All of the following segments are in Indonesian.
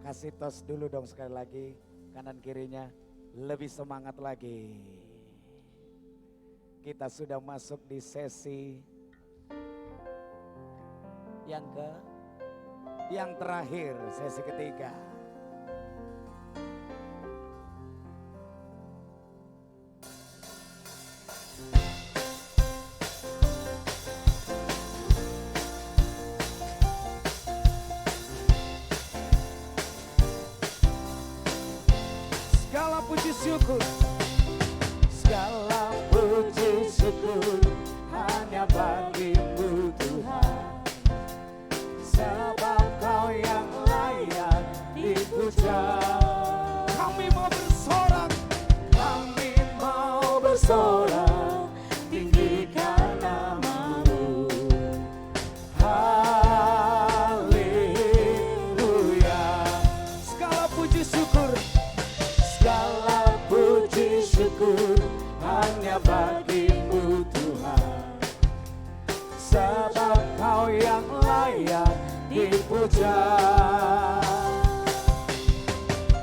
Kasih tos dulu dong sekali lagi, kanan kirinya lebih semangat lagi. Kita sudah masuk di sesi yang terakhir, sesi ketiga. Segala puji syukur, segala puji syukur hanya bagimu Tuhan. Sebab Kau yang layak dipuja. Kami mau bersorak, kami mau bersorak, tinggikan nama-Mu. Haleluya. Segala puji syukur, segala puji syukur hanya bagimu Tuhan. Sebab Kau yang layak dipuja.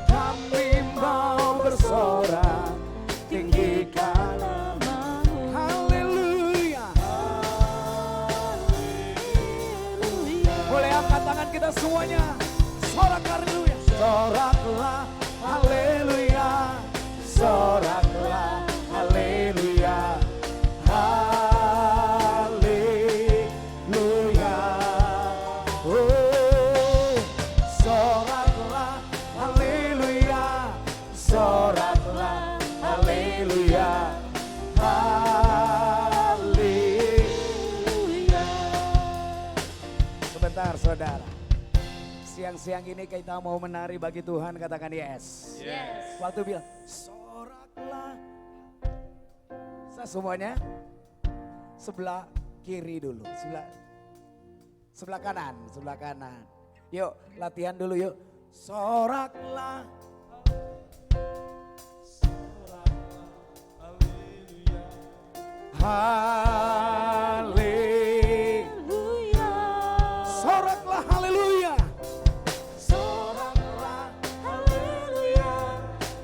Kami mau bersorak, tinggikan nama-Mu. Haleluya. Boleh angkat tangan kita semuanya, sorak haleluya. Soraklah haleluya, soraklah haleluya, haleluya. Oh, soraklah haleluya, soraklah haleluya, haleluya. Sebentar saudara, siang-siang ini kita mau menari bagi Tuhan, katakan yes. Yes. Waktu bilang soraklah. Saya semuanya sebelah kiri dulu, sebelah kanan, sebelah kanan. Yuk latihan dulu yuk. Soraklah. Haleluya. Soraklah haleluya. Soraklah haleluya.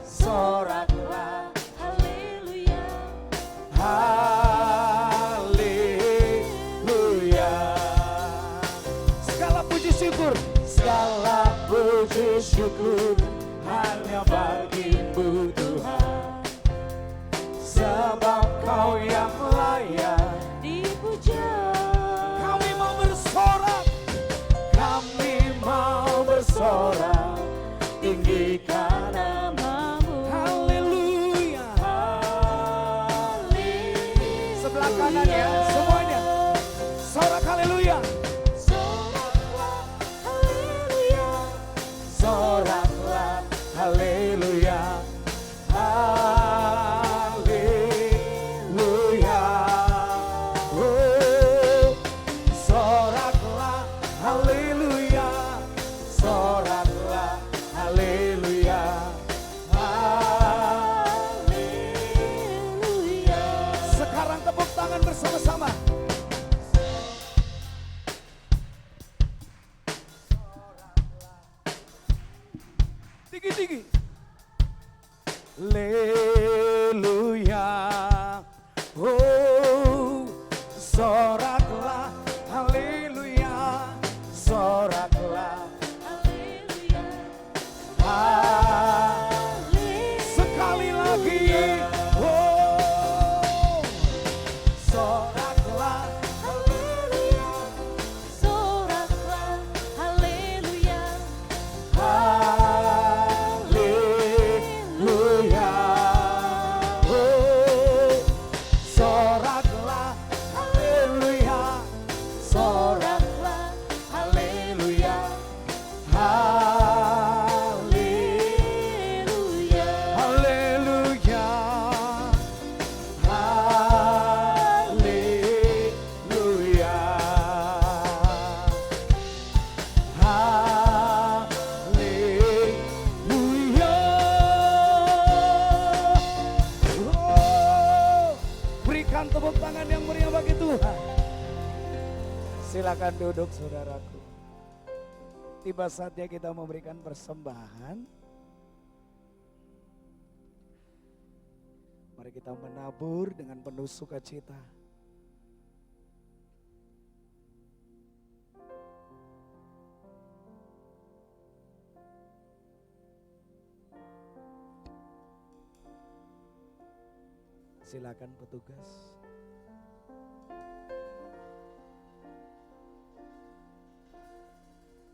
Soraklah haleluya. Haleluya. Segala puji syukur, segala puji syukur hanya bagimu Tuhan. Sebab Kau yang layak Dipuja. kami mau bersorak, kami mau bersorak, tinggikan Nama-Mu. haleluya. Haleluya. Sebelah kanan ya semuanya, sorak haleluya. Soraklah haleluya. Soraklah haleluya, haleluya. Oh, soraklah haleluya, soraklah haleluya, Haleluya. sekarang tepuk tangan bersama-sama. Tinggi-tinggi. Haleluya. Oh, soraklah haleluya, soraklah Haleluya. sekali lagi. Oh, soraklah Haleluya. Soraklah haleluya. haleluya. Oh, soraklah haleluya, soraklah haleluya, Haleluya. haleluya, haleluya, haleluya. Oh, berikan tepuk tangan yang meriah bagi Tuhan. Silakan duduk saudaraku. Tiba saatnya kita memberikan persembahan. Mari kita menabur dengan penuh sukacita. Silakan petugas.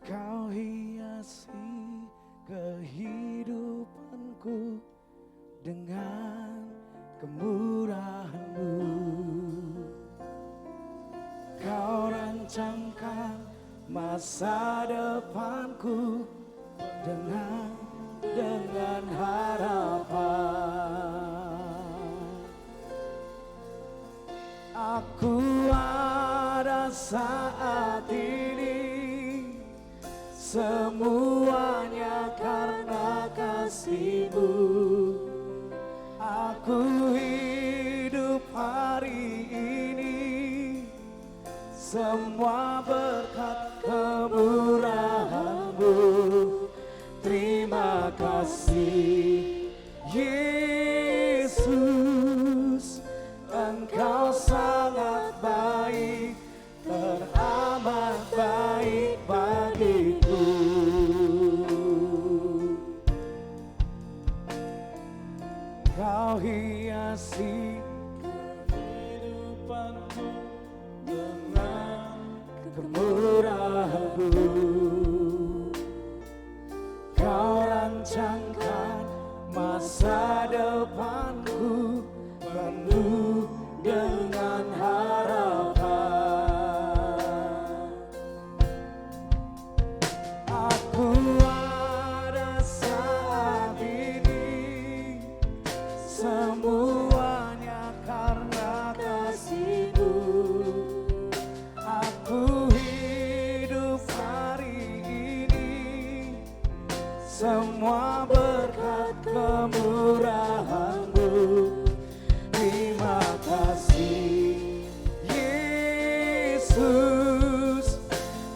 Kau hiasi kehidupanku dengan kemurahan-Mu. Kau rancangkan masa depanku dengan harapan. Aku ada saat ini, semuanya karena kasih-Mu. Aku hidup hari ini, semua berkat kemurahan-Mu. Terima kasih Yesus, Engkau sangat baik, teramat baik bagiku. Kau hiasi kehidupanku dengan kemurahan-Mu. Kau rancangkan masa depanku penuh dengan harapan. Aku ada saat ini, semuanya karena kasih-Mu. Aku hidup hari ini, semua berkat kemurahan-Mu. Terima kasih Yesus,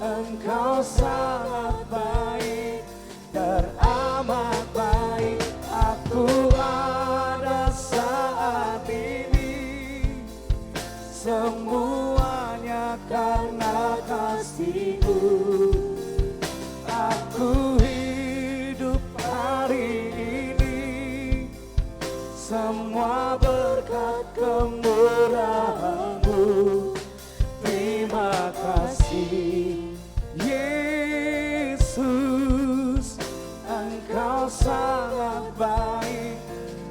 Engkau sangat baik, teramat baik. Aku ada saat ini, semuanya karena kasih-Mu. Aku hidup hari ini, semua berkat kemurahan-Mu. Terima kasih Yesus, Engkau sangat baik,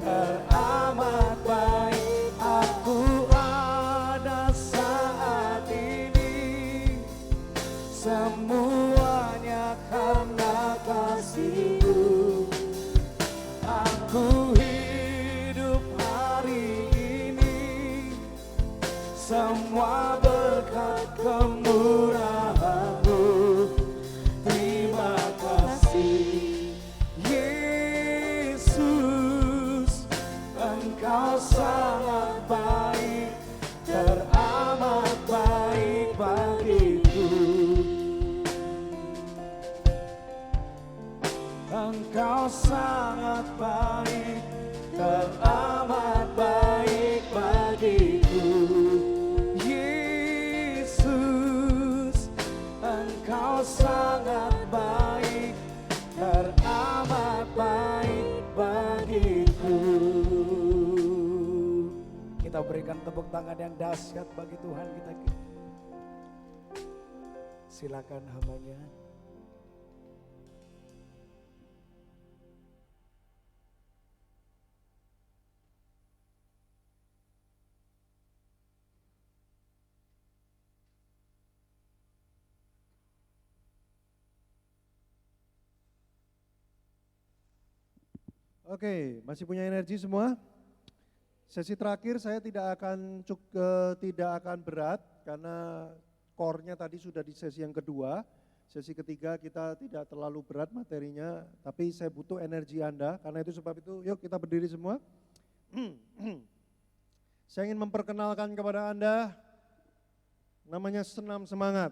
teramat baik. Aku ada saat ini, semuanya karena kasih-Mu. Aku hidup hari ini, semua berkat kemurahan-Mu. Terima kasih Yesus, Engkau sangat baik, teramat baik bagiku. Engkau sangat baik, teramat baik bagiku. Yesus, Engkau sangat baik, teramat baik bagiku. Kita berikan tepuk tangan yang dahsyat bagi Tuhan kita. Silakan hambanya. Oke, masih punya energi semua? Sesi terakhir saya tidak akan berat karena core-nya tadi sudah di sesi yang kedua. Sesi ketiga kita tidak terlalu berat materinya, tapi saya butuh energi Anda. Karena itu sebab itu, yuk kita berdiri semua. Saya ingin memperkenalkan kepada Anda, namanya Senam Semangat.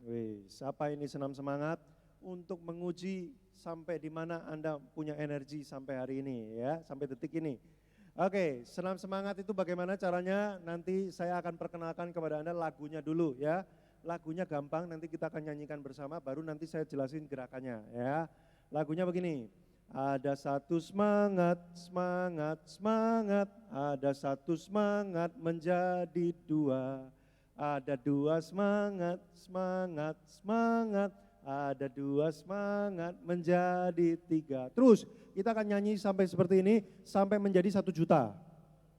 Wih, siapa ini Senam Semangat? untuk menguji sampai di mana Anda punya energi sampai hari ini ya, sampai detik ini. Oke, senam semangat itu bagaimana caranya? Nanti saya akan perkenalkan kepada Anda lagunya dulu ya. Lagunya gampang, nanti kita akan nyanyikan bersama, baru nanti saya jelasin gerakannya ya. Lagunya begini. Ada satu semangat, semangat, semangat. Ada satu semangat menjadi dua. Ada dua semangat, semangat, semangat. Ada dua semangat menjadi tiga. Terus kita akan nyanyi sampai seperti ini, sampai menjadi 1 juta.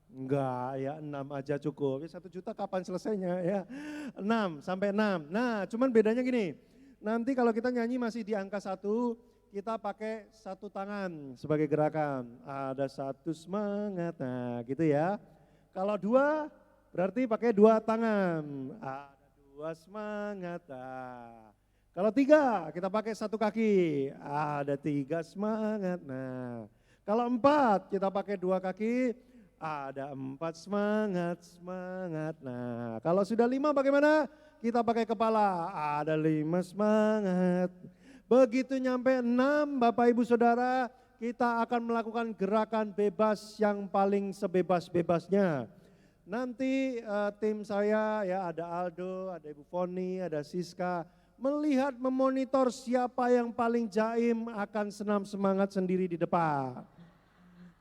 Enggak ya, 6 aja cukup. Ya 1 juta kapan selesainya ya? 6 sampai 6. Nah cuman bedanya gini, nanti kalau kita nyanyi masih di angka 1, kita pakai 1 tangan sebagai gerakan. Ada 1 semangat, nah gitu ya. Kalau 2 berarti pakai 2 tangan. Ada 2 semangat. Nah. Kalau 3 kita pakai 1 kaki. Ada 3 semangat. Nah. Kalau 4 kita pakai 2 kaki. Ada 4 semangat, semangat. Nah kalau sudah 5 bagaimana? Kita pakai kepala. Ada 5 semangat. Begitu nyampe 6 Bapak Ibu Saudara, kita akan melakukan gerakan bebas yang paling sebebas-bebasnya. Nanti tim saya ya ada Aldo, ada Ibu Foni, ada Siska, melihat memonitor siapa yang paling jaim akan senam semangat sendiri di depan.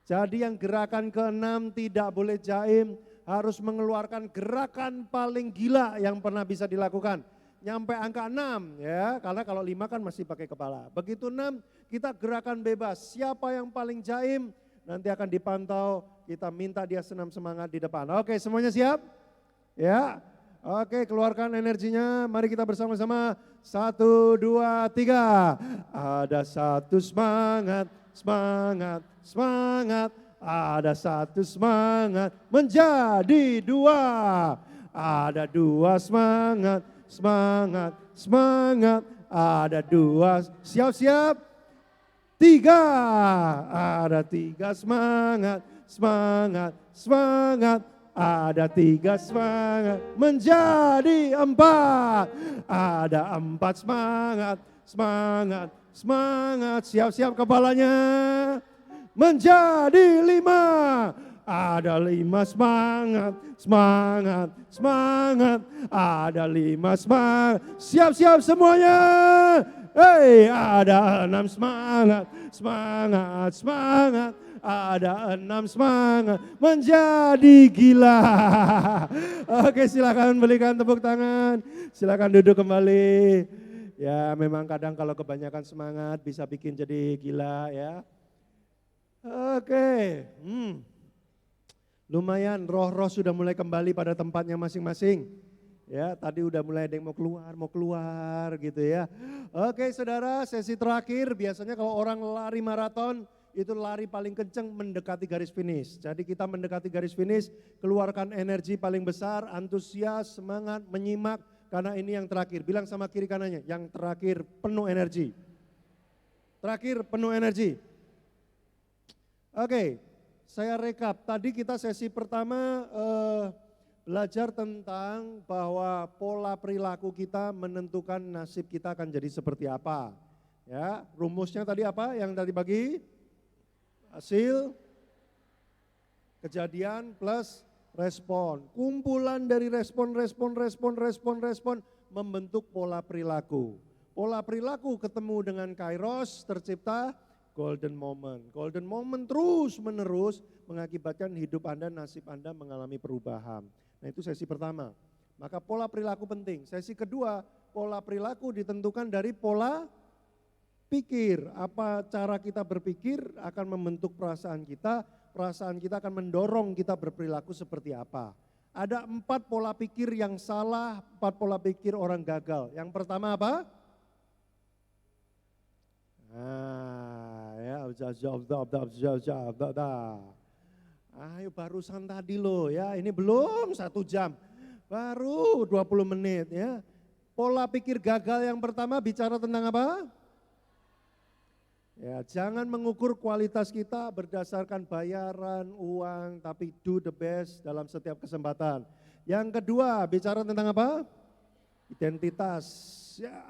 Jadi yang gerakan ke-6 tidak boleh jaim, harus mengeluarkan gerakan paling gila yang pernah bisa dilakukan. Nyampe angka 6 ya, karena kalau 5 kan masih pakai kepala. Begitu 6 kita gerakan bebas, siapa yang paling jaim nanti akan dipantau, kita minta dia senam semangat di depan. Oke semuanya siap? Ya, oke keluarkan energinya, mari kita bersama-sama. 1, 2, 3, ada 1 semangat, semangat, semangat. Ada 1 semangat menjadi 2, ada 2 semangat. Semangat, semangat, ada 2, siap-siap, 3, ada 3 semangat, semangat, semangat, ada 3 semangat, menjadi 4, ada 4 semangat, semangat, semangat, siap-siap kepalanya, menjadi 5. Ada 5 semangat, semangat, semangat. Ada 5 semangat, siap-siap semuanya. Hei, ada 6 semangat, semangat, semangat. Ada 6 semangat, menjadi gila. Oke silakan berikan tepuk tangan, silakan duduk kembali. Ya memang kadang kalau kebanyakan semangat bisa bikin jadi gila ya. Oke, lumayan roh-roh sudah mulai kembali pada tempatnya masing-masing. Ya, tadi udah mulai ada yang mau keluar gitu ya. Oke saudara, sesi terakhir biasanya kalau orang lari maraton itu lari paling kenceng mendekati garis finish. Jadi kita mendekati garis finish, keluarkan energi paling besar, antusias, semangat, menyimak. Karena ini yang terakhir, bilang sama kiri kanannya, yang terakhir penuh energi. Terakhir penuh energi. Oke. Saya rekap, tadi kita sesi pertama belajar tentang bahwa pola perilaku kita menentukan nasib kita akan jadi seperti apa. Ya, rumusnya tadi apa yang tadi bagi? Hasil, kejadian plus respon. Kumpulan dari respon membentuk pola perilaku. Pola perilaku ketemu dengan kairos tercipta golden moment. Golden moment terus menerus mengakibatkan hidup Anda, nasib Anda mengalami perubahan. Nah itu sesi pertama. Maka pola perilaku penting. Sesi kedua, pola perilaku ditentukan dari pola pikir. Apa cara kita berpikir akan membentuk perasaan kita akan mendorong kita berperilaku seperti apa. Ada 4 pola pikir yang salah, 4 pola pikir orang gagal. Yang pertama apa? Ayo barusan tadi loh ya, ini belum 1 jam, baru 20 menit ya. Pola pikir gagal yang pertama bicara tentang apa? Ya, jangan mengukur kualitas kita berdasarkan bayaran, uang, tapi do the best dalam setiap kesempatan. Yang kedua bicara tentang apa? Identitas.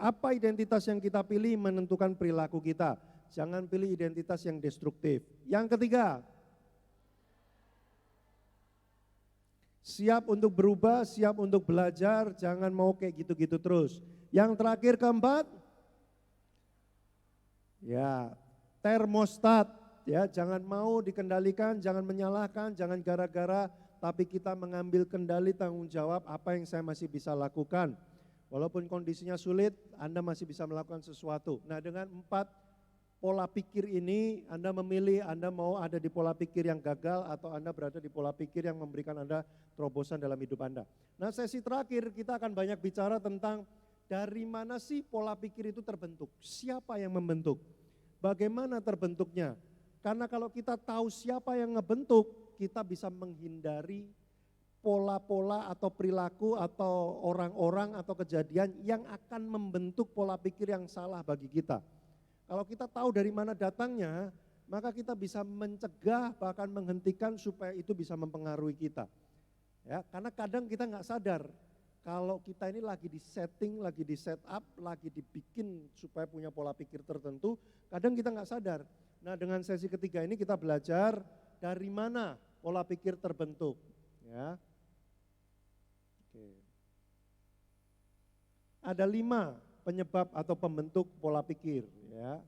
Apa identitas yang kita pilih menentukan perilaku kita. Jangan pilih identitas yang destruktif. Yang ketiga, siap untuk berubah, siap untuk belajar, jangan mau kayak gitu-gitu terus. Yang terakhir keempat, ya termostat, ya jangan mau dikendalikan, jangan menyalahkan, jangan gara-gara, tapi kita mengambil kendali tanggung jawab apa yang saya masih bisa lakukan. Walaupun kondisinya sulit, Anda masih bisa melakukan sesuatu. Nah dengan 4 pola pikir ini, Anda memilih Anda mau ada di pola pikir yang gagal atau Anda berada di pola pikir yang memberikan Anda terobosan dalam hidup Anda. Nah sesi terakhir kita akan banyak bicara tentang dari mana sih pola pikir itu terbentuk, siapa yang membentuk, bagaimana terbentuknya. Karena kalau kita tahu siapa yang ngebentuk, kita bisa menghindari pola-pola atau perilaku atau orang-orang atau kejadian yang akan membentuk pola pikir yang salah bagi kita. Kalau kita tahu dari mana datangnya, maka kita bisa mencegah bahkan menghentikan supaya itu bisa mempengaruhi kita. Ya, karena kadang kita nggak sadar kalau kita ini lagi di setting, lagi di setup, lagi dibikin supaya punya pola pikir tertentu, kadang kita nggak sadar. Nah dengan sesi ketiga ini kita belajar dari mana pola pikir terbentuk. Ya. Oke. Ada 5 penyebab atau pembentuk pola pikir. Ya.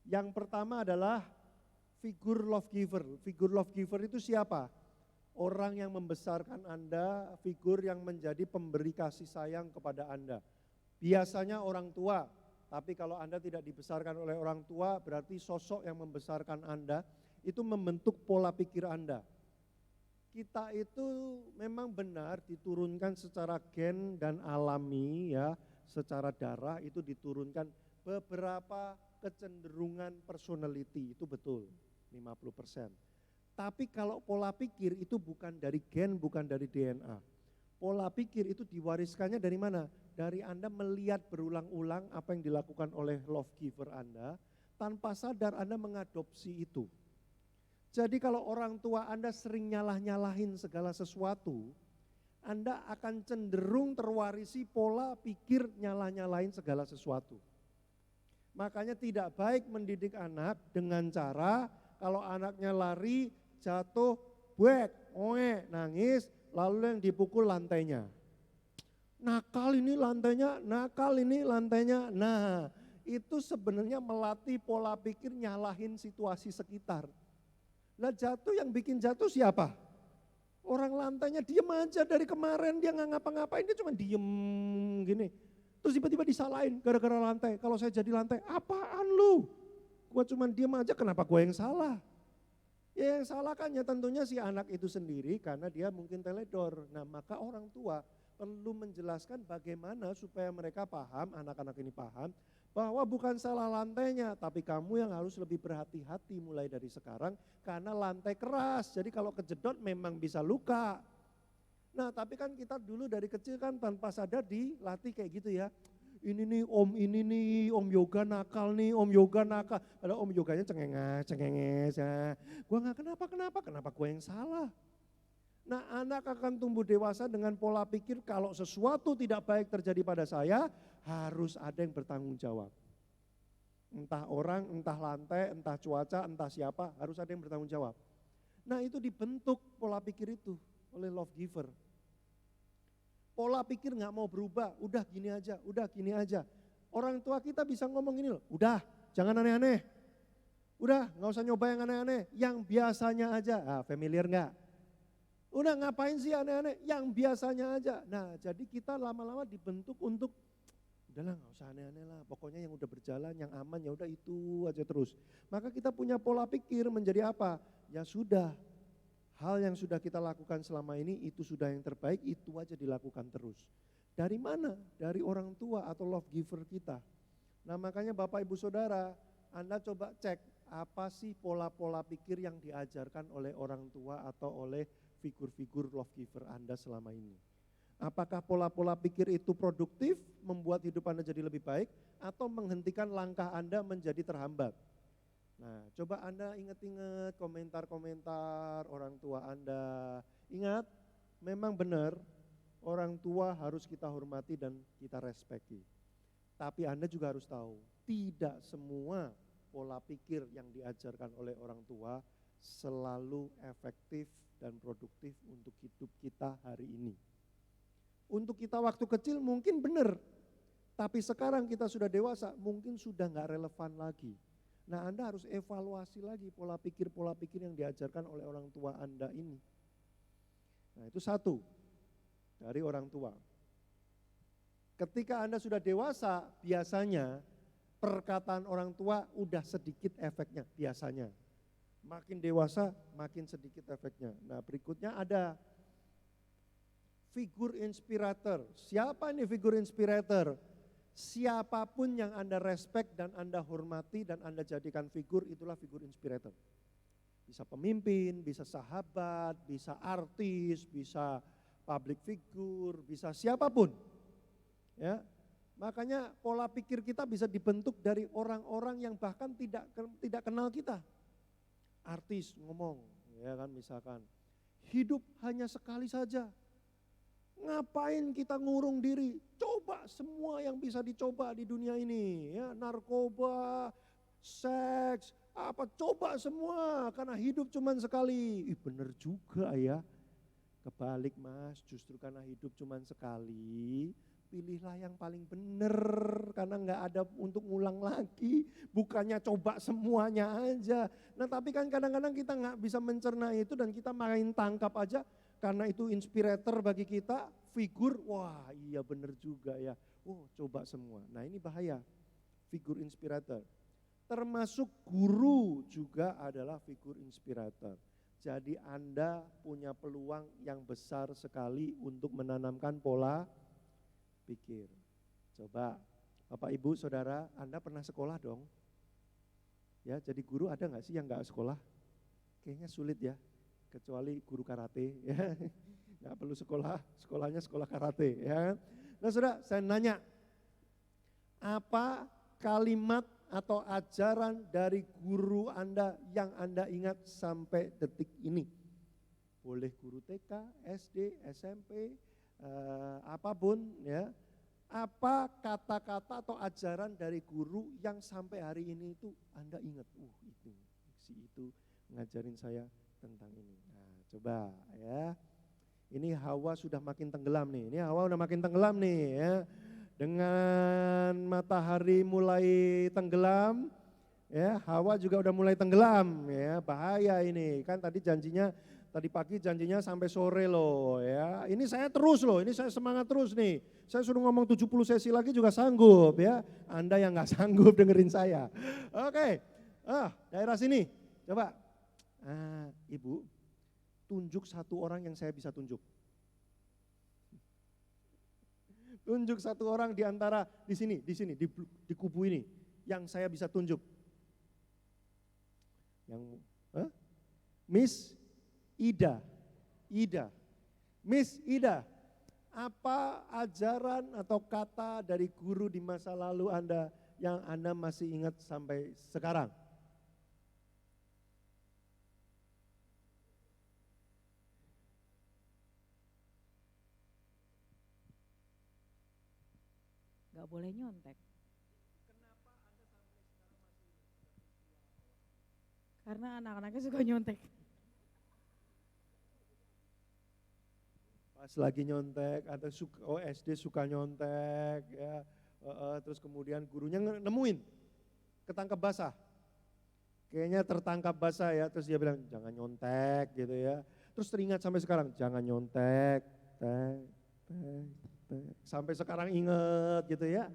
Yang pertama adalah figur love giver. Figur love giver itu siapa? Orang yang membesarkan Anda, figur yang menjadi pemberi kasih sayang kepada Anda. Biasanya orang tua, tapi kalau Anda tidak dibesarkan oleh orang tua, berarti sosok yang membesarkan Anda, itu membentuk pola pikir Anda. Kita itu memang benar diturunkan secara gen dan alami ya, secara darah itu diturunkan beberapa kecenderungan personality, itu betul, 50%. Tapi kalau pola pikir itu bukan dari gen, bukan dari DNA. Pola pikir itu diwariskannya dari mana? Dari Anda melihat berulang-ulang apa yang dilakukan oleh love giver Anda, tanpa sadar Anda mengadopsi itu. Jadi kalau orang tua Anda sering nyalah-nyalahin segala sesuatu, Anda akan cenderung terwarisi pola pikir nyalah-nyalahin segala sesuatu. Makanya tidak baik mendidik anak dengan cara kalau anaknya lari, jatuh, buek, oe, nangis, lalu yang dipukul lantainya. Nakal ini lantainya, nakal ini lantainya. Nah, itu sebenarnya melatih pola pikir nyalahin situasi sekitar. Lah jatuh, yang bikin jatuh siapa? Orang lantainya diem aja dari kemarin, dia nggak ngapa-ngapain, dia cuma diem gini. Terus tiba-tiba disalahin gara-gara lantai. Kalau saya jadi lantai, apaan lu? Gua cuma diem aja, kenapa gua yang salah? Ya yang salah kan ya tentunya si anak itu sendiri karena dia mungkin teledor. Nah maka orang tua perlu menjelaskan bagaimana supaya mereka paham, anak-anak ini paham, bahwa bukan salah lantainya, tapi kamu yang harus lebih berhati-hati mulai dari sekarang karena lantai keras, jadi kalau kejedot memang bisa luka. Nah tapi kan kita dulu dari kecil kan tanpa sadar dilatih kayak gitu ya. Ini nih om yoga nakal nih, om yoga nakal. Padahal om yoganya cengenges ya. Gua gak kenapa gua yang salah. Nah anak akan tumbuh dewasa dengan pola pikir kalau sesuatu tidak baik terjadi pada saya, harus ada yang bertanggung jawab. Entah orang, entah lantai, entah cuaca, entah siapa, harus ada yang bertanggung jawab. Nah itu dibentuk pola pikir itu oleh love giver. Pola pikir gak mau berubah, udah gini aja. Orang tua kita bisa ngomong gini loh, udah jangan aneh-aneh. Udah gak usah nyoba yang aneh-aneh, yang biasanya aja. Ah, familiar gak? Udah ngapain sih aneh-aneh, yang biasanya aja. Nah jadi kita lama-lama dibentuk untuk, udahlah gak usah aneh-aneh lah, pokoknya yang udah berjalan, yang aman ya udah itu aja terus. Maka kita punya pola pikir menjadi apa? Ya sudah. Hal yang sudah kita lakukan selama ini itu sudah yang terbaik, itu aja dilakukan terus. Dari mana? Dari orang tua atau love giver kita. Nah makanya Bapak Ibu Saudara, Anda coba cek apa sih pola-pola pikir yang diajarkan oleh orang tua atau oleh figur-figur love giver Anda selama ini. Apakah pola-pola pikir itu produktif, membuat hidup Anda jadi lebih baik, atau menghentikan langkah Anda menjadi terhambat? Nah, coba Anda ingat-ingat komentar-komentar orang tua Anda. Ingat, memang benar orang tua harus kita hormati dan kita respekti. Tapi Anda juga harus tahu, tidak semua pola pikir yang diajarkan oleh orang tua selalu efektif dan produktif untuk hidup kita hari ini. Untuk kita waktu kecil mungkin benar, tapi sekarang kita sudah dewasa mungkin sudah nggak relevan lagi. Nah, Anda harus evaluasi lagi pola pikir yang diajarkan oleh orang tua Anda ini. Nah, itu satu dari orang tua. Ketika Anda sudah dewasa, biasanya perkataan orang tua udah sedikit efeknya, biasanya. Makin dewasa, makin sedikit efeknya. Nah, berikutnya ada figur inspirator. Siapa ini figur inspirator? Siapapun yang Anda respect dan Anda hormati dan Anda jadikan figur, itulah figur inspirator. Bisa pemimpin, bisa sahabat, bisa artis, bisa public figure, bisa siapapun. Ya, makanya pola pikir kita bisa dibentuk dari orang-orang yang bahkan tidak kenal kita. Artis ngomong, ya kan, misalkan hidup hanya sekali saja. Ngapain kita ngurung diri? Coba semua yang bisa dicoba di dunia ini, ya, narkoba, seks, apa, coba semua karena hidup cuma sekali. Ih, bener juga ya. Kebalik Mas, justru karena hidup cuma sekali, pilihlah yang paling bener karena nggak ada untuk ngulang lagi. Bukannya coba semuanya aja. Nah, tapi kan kadang-kadang kita nggak bisa mencerna itu dan kita main tangkap aja. Karena itu inspirator bagi kita, figur, wah iya bener juga ya. Oh, coba semua. Nah, ini bahaya, figur inspirator. Termasuk guru juga adalah figur inspirator. Jadi Anda punya peluang yang besar sekali untuk menanamkan pola pikir. Coba Bapak Ibu Saudara, Anda pernah sekolah dong? Ya, jadi guru ada nggak sih yang nggak sekolah? Kayaknya sulit ya. Kecuali guru karate, ya, nggak perlu sekolah, sekolahnya sekolah karate, ya. Nah, saudara, saya nanya, apa kalimat atau ajaran dari guru Anda yang Anda ingat sampai detik ini? Boleh guru TK, SD, SMP, apapun, ya. Apa kata-kata atau ajaran dari guru yang sampai hari ini itu Anda ingat? Itu, si itu ngajarin saya tentang ini. Nah, coba ya. Ini Hawa sudah makin tenggelam nih. Ini Hawa udah makin tenggelam nih ya. Dengan matahari mulai tenggelam, ya, Hawa juga udah mulai tenggelam ya. Bahaya ini. Kan tadi pagi janjinya sampai sore loh ya. Ini saya terus loh, ini saya semangat terus nih. Saya suruh ngomong 70 sesi lagi juga sanggup ya. Anda yang nggak sanggup dengerin saya. Oke. Daerah sini. Coba. Ibu, tunjuk satu orang yang saya bisa tunjuk. Tunjuk satu orang di antara di sini, di kubu ini, yang saya bisa tunjuk. Yang, Miss Ida, Miss Ida, apa ajaran atau kata dari guru di masa lalu Anda yang Anda masih ingat sampai sekarang? Gak boleh nyontek. Karena anak-anaknya suka nyontek. Pas lagi nyontek atau SD suka nyontek ya, terus kemudian gurunya nemuin ketangkap basah. Kayaknya tertangkap basah ya, terus dia bilang jangan nyontek gitu ya. Terus teringat sampai sekarang, jangan nyontek, sampai sekarang inget gitu ya.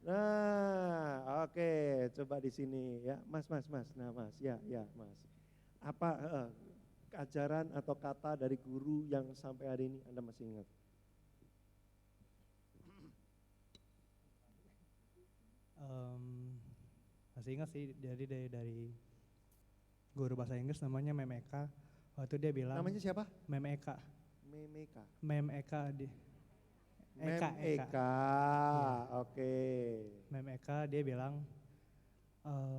Nah, oke, coba di sini ya, Mas. Nah, Mas, ya, Mas. Apa ajaran atau kata dari guru yang sampai hari ini Anda masih ingat? Masih ingat sih dari guru bahasa Inggris namanya Mem Eka. Waktu dia bilang. Namanya siapa? Mem Eka. Mem Eka. Eka, oke. Mem Eka dia bilang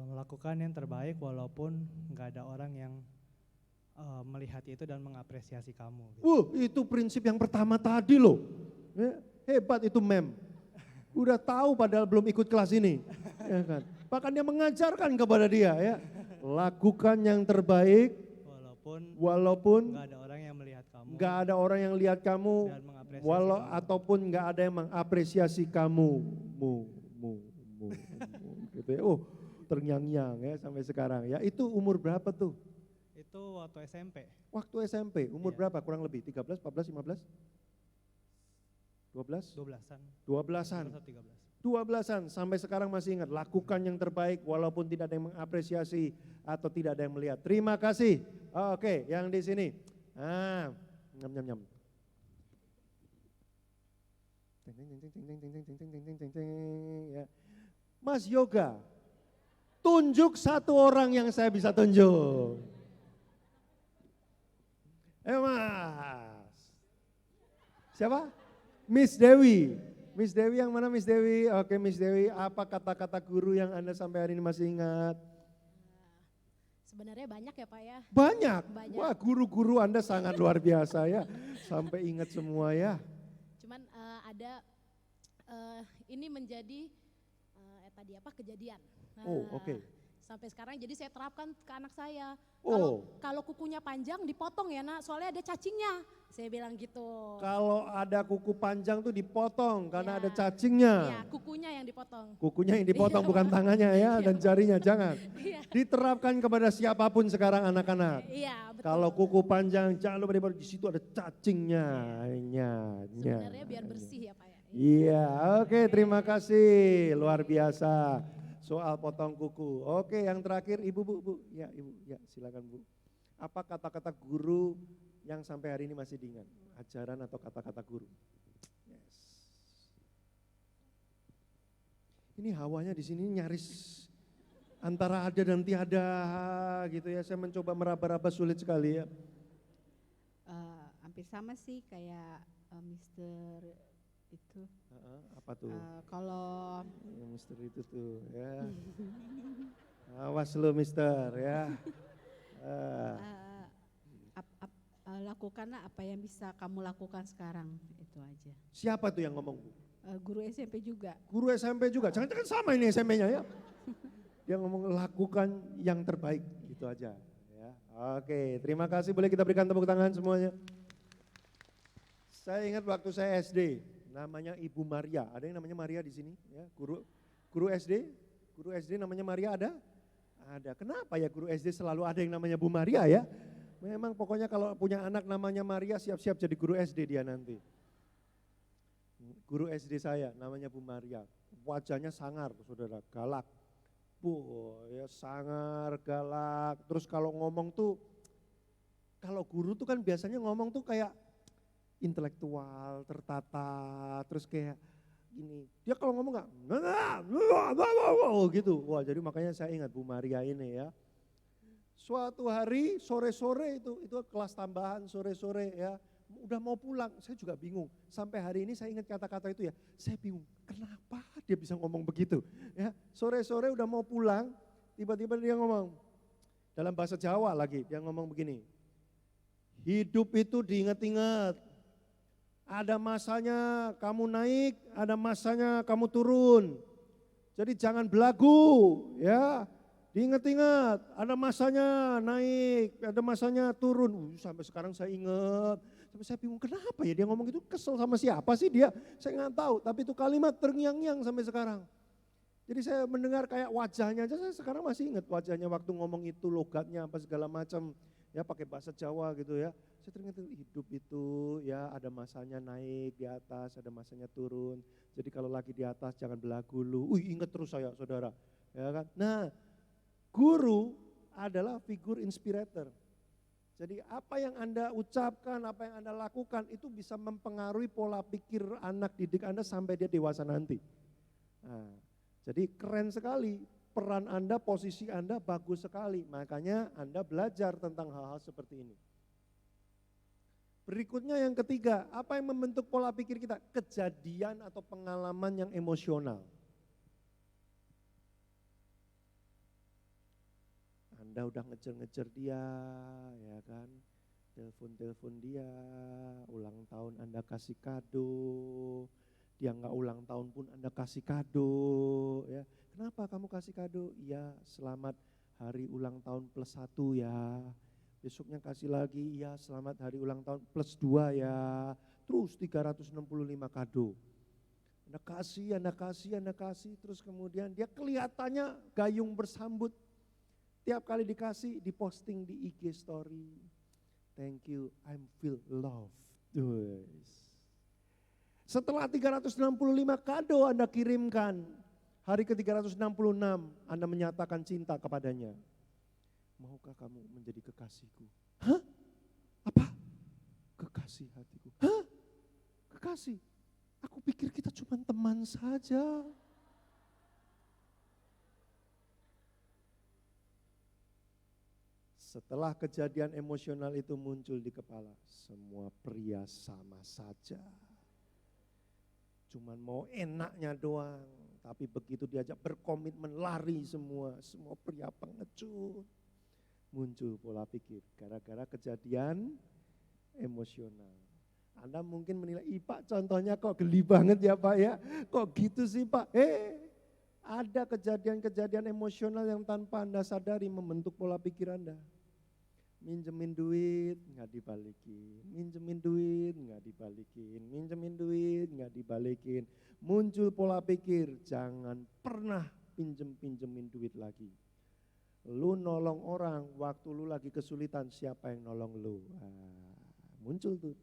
melakukan yang terbaik walaupun nggak ada orang yang melihat itu dan mengapresiasi kamu. Gitu. Itu prinsip yang pertama tadi loh. Hebat itu Mem. Udah tahu padahal belum ikut kelas ini. Ya kan? Bahkan dia mengajarkan kepada dia ya. Lakukan yang terbaik walaupun nggak ada orang yang melihat kamu nggak ada orang yang lihat kamu, dan mengapresiasi walau kamu. ataupun nggak ada yang mengapresiasi kamu. Mu, gitu ya. Oh, terngiang-ngiang ya sampai sekarang ya. Itu umur berapa tuh? Itu waktu SMP. Waktu SMP, umur Iya. berapa kurang lebih? 13, 14, 15? 12? 12-an. 12-an. 13. 12-an sampai sekarang masih ingat, lakukan yang terbaik walaupun tidak ada yang mengapresiasi atau tidak ada yang melihat. Terima kasih. Oke, yang di sini. Nyam nyam nyam. Ya. Mas Yoga, tunjuk satu orang yang saya bisa tunjuk. Mas. Siapa? Miss Dewi. Miss Dewi yang mana Miss Dewi? Oke Miss Dewi, apa kata-kata guru yang Anda sampai hari ini masih ingat? Sebenarnya banyak ya Pak ya. Banyak. Banyak. Wah guru-guru Anda sangat luar biasa ya. Sampai ingat semua ya. Cuman ada ini menjadi tadi apa kejadian. Oh, oke. Sampai sekarang jadi saya terapkan ke anak saya. Oh. Kalau kukunya panjang dipotong ya Nak, soalnya ada cacingnya. Saya bilang gitu. Kalau ada kuku panjang tuh dipotong karena Ya. ada cacingnya. Iya, kukunya yang dipotong. Kukunya yang dipotong bukan tangannya ya dan jarinya, jangan. Iya. Diterapkan kepada siapapun sekarang anak-anak. Iya, betul. Kalau kuku panjang jangan lupa di situ ada cacingnya. Sebenarnya biar bersih ya Pak ya. Iya, oke terima kasih. Luar biasa soal potong kuku. Oke, yang terakhir Ibu, Bu. Ya, Ibu. Ya, silakan Bu. Apa kata-kata guru yang sampai hari ini masih diingat? Ajaran atau kata-kata guru? Yes. Ini hawanya di sini nyaris antara ada dan tiada gitu ya. Saya mencoba meraba-raba sulit sekali ya. Hampir sama sih kayak Mister itu. Apa tuh? Kalau Ya, Mister itu tuh ya. Awas lu Mister ya. lakukanlah apa yang bisa kamu lakukan sekarang, itu aja. Siapa tuh yang ngomong Bu? Guru SMP juga. Guru SMP juga, jangan-jangan sama ini SMP-nya ya. Dia ngomong lakukan yang terbaik, itu aja. Ya. Oke, terima kasih, boleh kita berikan tepuk tangan semuanya. Saya ingat waktu saya SD, namanya Ibu Maria. Ada yang namanya Maria di sini? Ya, guru SD namanya Maria ada? Ada. Kenapa ya guru SD selalu ada yang namanya Bu Maria ya? Memang pokoknya kalau punya anak namanya Maria siap-siap jadi guru SD dia nanti. Guru SD saya namanya Bu Maria, wajahnya sangar saudara, galak. Ya sangar, galak, terus kalau ngomong tuh, kalau guru tuh kan biasanya ngomong tuh kayak intelektual, tertata, terus kayak gini. Dia kalau ngomong gak, gitu. Wah jadi makanya saya ingat Bu Maria ini ya. Suatu hari sore-sore itu kelas tambahan sore-sore ya. Udah mau pulang, saya juga bingung. Sampai hari ini saya ingat kata-kata itu ya. Saya bingung, kenapa dia bisa ngomong begitu? Ya, sore-sore udah mau pulang, tiba-tiba dia ngomong dalam bahasa Jawa lagi. Dia ngomong begini. Hidup itu diingat-ingat. Ada masanya kamu naik, ada masanya kamu turun. Jadi jangan belagu, ya. Diingat-ingat, ada masanya naik, ada masanya turun. Sampai sekarang saya ingat. Tapi saya bingung kenapa ya dia ngomong itu, kesel sama siapa sih dia, saya nggak tahu. Tapi itu kalimat terngiang-ngiang sampai sekarang. Jadi saya mendengar kayak wajahnya aja, saya sekarang masih ingat wajahnya waktu ngomong itu, logatnya apa segala macam. Ya pakai bahasa Jawa gitu ya. Saya teringat hidup itu ya ada masanya naik di atas, ada masanya turun. Jadi kalau lagi di atas jangan belagu lu. Ingat terus saya saudara. Ya kan? Nah guru adalah figur inspirator. Jadi apa yang Anda ucapkan, apa yang Anda lakukan itu bisa mempengaruhi pola pikir anak didik Anda sampai dia dewasa nanti. Nah, jadi keren sekali, peran Anda, posisi Anda bagus sekali. Makanya Anda belajar tentang hal-hal seperti ini. Berikutnya yang ketiga, apa yang membentuk pola pikir kita? Kejadian atau pengalaman yang emosional. Anda udah ngejar-ngejar dia, ya kan, telepon dia, ulang tahun Anda kasih kado, Dia nggak ulang tahun pun Anda kasih kado ya. Kenapa kamu kasih kado? Iya, selamat hari ulang tahun +1 ya. Besoknya kasih lagi, iya selamat hari ulang tahun +2 ya. Terus 365 kado. Anda kasih, terus kemudian dia kelihatannya gayung bersambut. Tiap kali dikasih, diposting di IG story. Thank you, I'm feel loved. Setelah 365 kado Anda kirimkan, hari ke-366 Anda menyatakan cinta kepadanya. Maukah kamu menjadi kekasihku? Hah? Apa? Kekasih hatiku. Hah? Kekasih? Aku pikir kita cuma teman saja. Setelah kejadian emosional itu muncul di kepala, semua pria sama saja. Cuman mau enaknya doang, tapi begitu diajak berkomitmen lari semua pria pengecut. Muncul pola pikir gara-gara kejadian emosional. Anda mungkin menilai, Pak contohnya kok geli banget ya Pak ya, kok gitu sih Pak. Ada kejadian-kejadian emosional yang tanpa Anda sadari membentuk pola pikir Anda. Minjemin duit nggak dibalikin, minjemin duit nggak dibalikin, minjemin duit nggak dibalikin. Muncul pola pikir, jangan pernah pinjemin duit lagi. Lu nolong orang, waktu lu lagi kesulitan, siapa yang nolong lu? Muncul tuh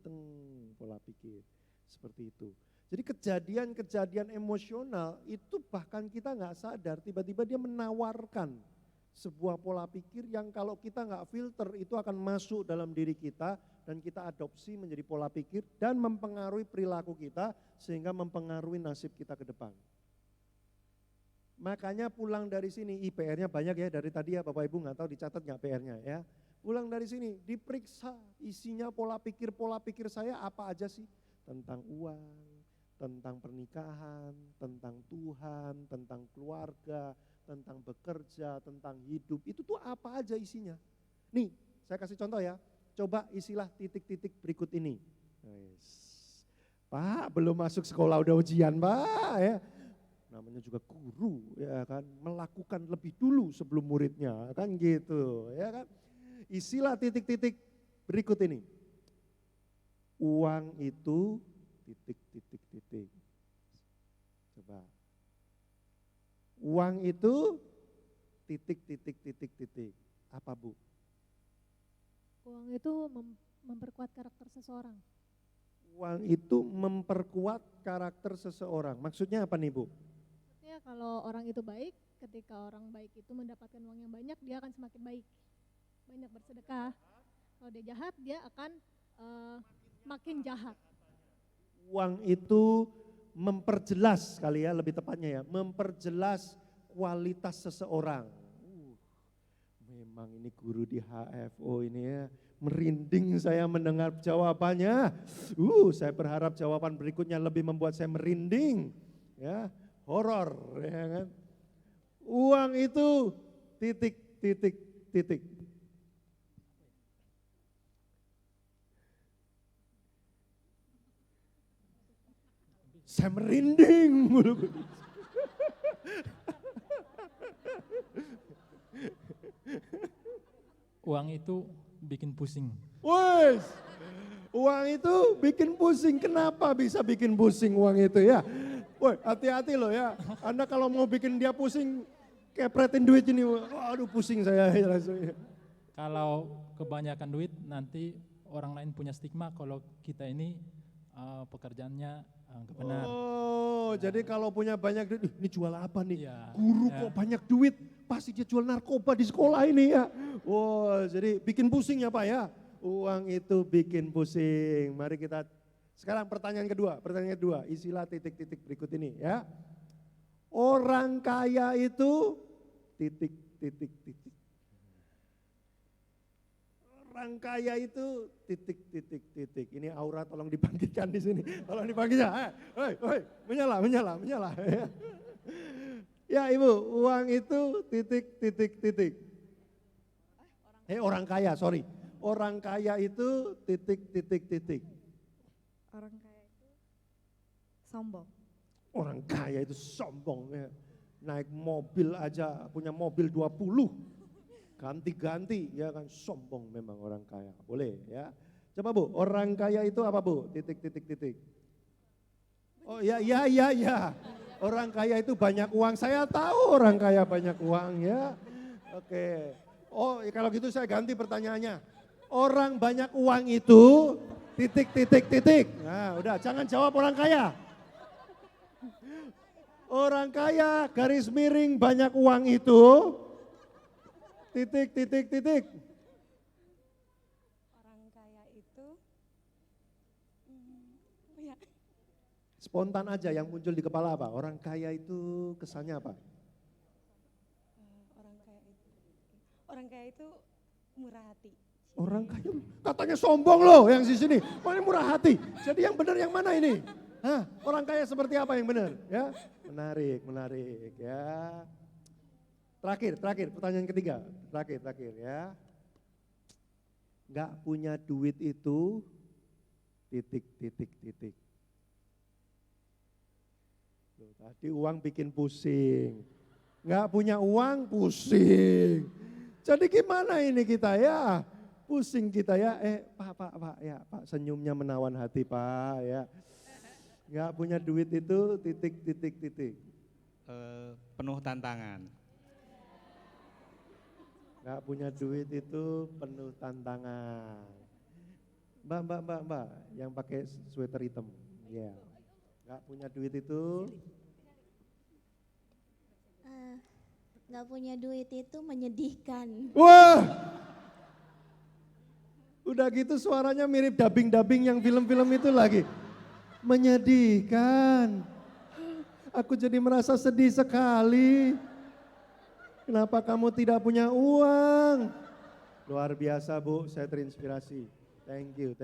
pola pikir seperti itu. Jadi kejadian-kejadian emosional itu bahkan kita nggak sadar, tiba-tiba dia menawarkan sebuah pola pikir yang kalau kita nggak filter itu akan masuk dalam diri kita dan kita adopsi menjadi pola pikir dan mempengaruhi perilaku kita sehingga mempengaruhi nasib kita ke depan. Makanya pulang dari sini, PR-nya banyak ya dari tadi ya Bapak Ibu, nggak tahu dicatat nggak PR-nya ya. Pulang dari sini diperiksa isinya pola pikir saya apa aja sih, tentang uang, tentang pernikahan, tentang Tuhan, tentang keluarga, tentang bekerja, tentang hidup, itu tuh apa aja isinya. Nih, saya kasih contoh ya, coba isilah titik-titik berikut ini. Pak, belum masuk sekolah udah ujian Pak ya. Namanya juga guru ya kan, melakukan lebih dulu sebelum muridnya kan gitu ya kan. Isilah titik-titik berikut ini. Uang itu titik-titik-titik. Coba. Uang itu titik-titik-titik-titik. Apa Bu? Uang itu memperkuat karakter seseorang. Uang itu memperkuat karakter seseorang. Maksudnya apa nih Bu? Maksudnya kalau orang itu baik, ketika orang baik itu mendapatkan uang yang banyak, dia akan semakin baik. Banyak bersedekah. Kalau dia jahat, dia akan makin jahat. Uang itu memperjelas kali ya, lebih tepatnya ya, memperjelas kualitas seseorang. Memang ini guru di HFO ini ya, merinding saya mendengar jawabannya. Saya berharap jawaban berikutnya lebih membuat saya merinding, ya, horor, ya kan. Uang itu titik, titik, titik. Saya merinding. Uang itu bikin pusing. Wes, uang itu bikin pusing. Kenapa bisa bikin pusing uang itu ya? Woi, hati-hati loh ya. Anda kalau mau bikin dia pusing, kepretin duit ini. Waduh, pusing saya langsung. Kalau kebanyakan duit nanti orang lain punya stigma kalau kita ini pekerjaannya nggak benar. Oh, jadi kalau punya banyak duit, ini jual apa nih? Iya, Guru ya. kok banyak duit, pasti dia jual narkoba di sekolah ini ya. Wow, jadi bikin pusing ya Pak ya. Uang itu bikin pusing. Mari kita, sekarang pertanyaan kedua, isilah titik-titik berikut ini ya. Orang kaya itu titik-titik-titik. Orang kaya itu titik-titik-titik. Ini aura tolong dibangkitkan di sini. Tolong dibangkitkan. Menyala. Ya Ibu, uang itu titik-titik-titik. Orang kaya, sorry. Orang kaya itu titik-titik-titik. Orang kaya itu sombong. Orang kaya itu sombong ya. Naik mobil aja, punya mobil 20. Ganti-ganti, ya kan sombong memang orang kaya. Boleh ya. Coba Bu, orang kaya itu apa Bu? Titik, titik, titik. Oh ya, ya, ya, ya. Orang kaya itu banyak uang. Saya tahu orang kaya banyak uang ya. Oke. Oh kalau gitu saya ganti pertanyaannya. Orang banyak uang itu titik, titik, titik. Nah udah, jangan jawab orang kaya. Orang kaya garis miring banyak uang itu titik, titik, titik. Orang kaya itu, ya, Spontan aja yang muncul di kepala apa? Orang kaya itu kesannya apa? orang kaya itu murah hati. Orang kaya, katanya sombong loh yang di sini. Pokoknya murah hati. Jadi yang benar yang mana ini? Hah? Orang kaya seperti apa yang benar? Ya, menarik, menarik ya. Terakhir, pertanyaan ketiga. Terakhir ya. Nggak punya duit itu titik, titik, titik. Loh, tadi uang bikin pusing. Nggak punya uang pusing. Jadi gimana ini kita ya? Pusing kita ya. Pak ya, Pak senyumnya menawan hati Pak ya. Nggak punya duit itu titik, titik, titik. Penuh tantangan. Nggak punya duit itu penuh tantangan. Mbak, yang pakai sweater hitam. Ya. Nggak punya duit itu. Nggak punya duit itu menyedihkan. Wah! Udah gitu suaranya mirip dubbing-dubbing yang film-film itu lagi. Menyedihkan. Aku jadi merasa sedih sekali. Kenapa kamu tidak punya uang? Luar biasa Bu, saya terinspirasi. Thank you.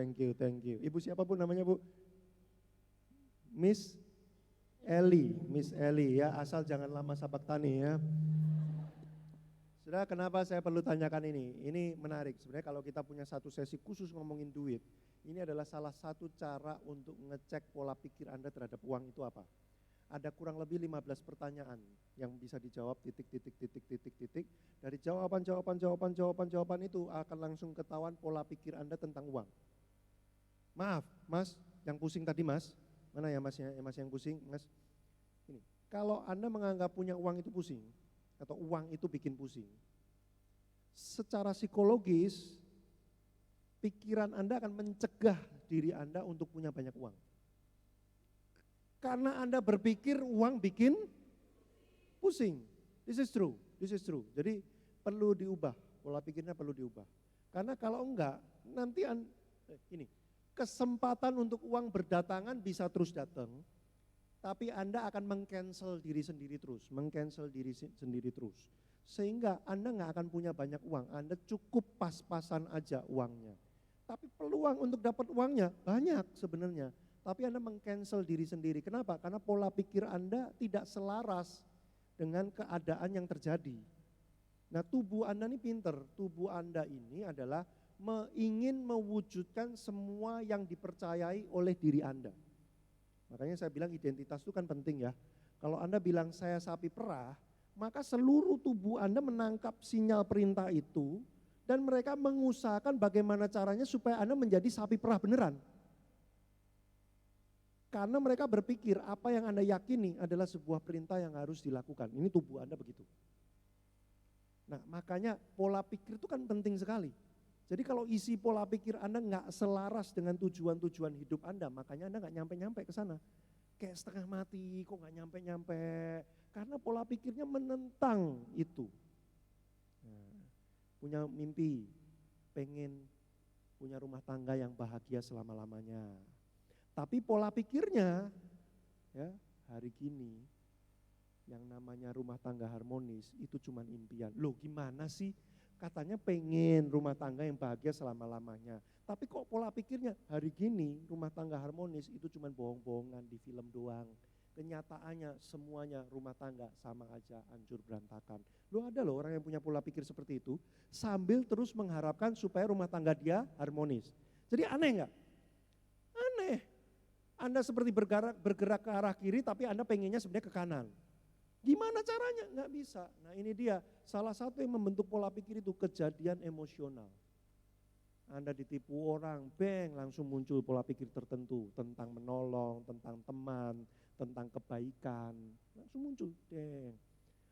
Ibu siapa Bu namanya Bu? Miss Eli ya, asal jangan lama sabak tani ya. Saudara, kenapa saya perlu tanyakan ini? Ini menarik, sebenarnya kalau kita punya satu sesi khusus ngomongin duit, ini adalah salah satu cara untuk ngecek pola pikir Anda terhadap uang itu apa. Ada kurang lebih 15 pertanyaan yang bisa dijawab titik. Dari jawaban itu akan langsung ketahuan pola pikir Anda tentang uang. Maaf, Mas, yang pusing tadi Mas, mana ya Mas yang pusing, Mas? Ini, kalau Anda menganggap punya uang itu pusing, atau uang itu bikin pusing, secara psikologis, pikiran Anda akan mencegah diri Anda untuk punya banyak uang. Karena Anda berpikir uang bikin pusing. This is true. Jadi perlu diubah, pola pikirnya perlu diubah. Karena kalau enggak, nanti ini kesempatan untuk uang berdatangan bisa terus datang, tapi Anda akan meng-cancel diri sendiri terus, Sehingga Anda nggak akan punya banyak uang, Anda cukup pas-pasan aja uangnya. Tapi peluang untuk dapat uangnya banyak sebenarnya, tapi Anda meng-cancel diri sendiri. Kenapa? Karena pola pikir Anda tidak selaras dengan keadaan yang terjadi. Nah tubuh Anda ini pinter, tubuh Anda ini adalah ingin mewujudkan semua yang dipercayai oleh diri Anda. Makanya saya bilang identitas itu kan penting ya. Kalau Anda bilang saya sapi perah, maka seluruh tubuh Anda menangkap sinyal perintah itu dan mereka mengusahakan bagaimana caranya supaya Anda menjadi sapi perah beneran. Karena mereka berpikir apa yang Anda yakini adalah sebuah perintah yang harus dilakukan. Ini tubuh Anda begitu. Nah makanya pola pikir itu kan penting sekali. Jadi kalau isi pola pikir Anda nggak selaras dengan tujuan-tujuan hidup Anda, makanya Anda nggak nyampe-nyampe ke sana. Kayak setengah mati, kok nggak nyampe-nyampe. Karena pola pikirnya menentang itu. Nah, punya mimpi, pengen punya rumah tangga yang bahagia selama-lamanya. Tapi pola pikirnya, ya hari gini, yang namanya rumah tangga harmonis itu cuma impian. Loh gimana sih? Katanya pengen rumah tangga yang bahagia selama-lamanya. Tapi kok pola pikirnya hari gini rumah tangga harmonis itu cuma bohong-bohongan di film doang. Kenyataannya semuanya rumah tangga sama aja hancur berantakan. Ada loh orang yang punya pola pikir seperti itu sambil terus mengharapkan supaya rumah tangga dia harmonis. Jadi aneh enggak? Aneh. Anda seperti bergerak ke arah kiri tapi Anda pengennya sebenarnya ke kanan. Gimana caranya? Nggak bisa. Nah ini dia, salah satu yang membentuk pola pikir itu kejadian emosional. Anda ditipu orang, bang, langsung muncul pola pikir tertentu tentang menolong, tentang teman, tentang kebaikan. Langsung muncul, deng.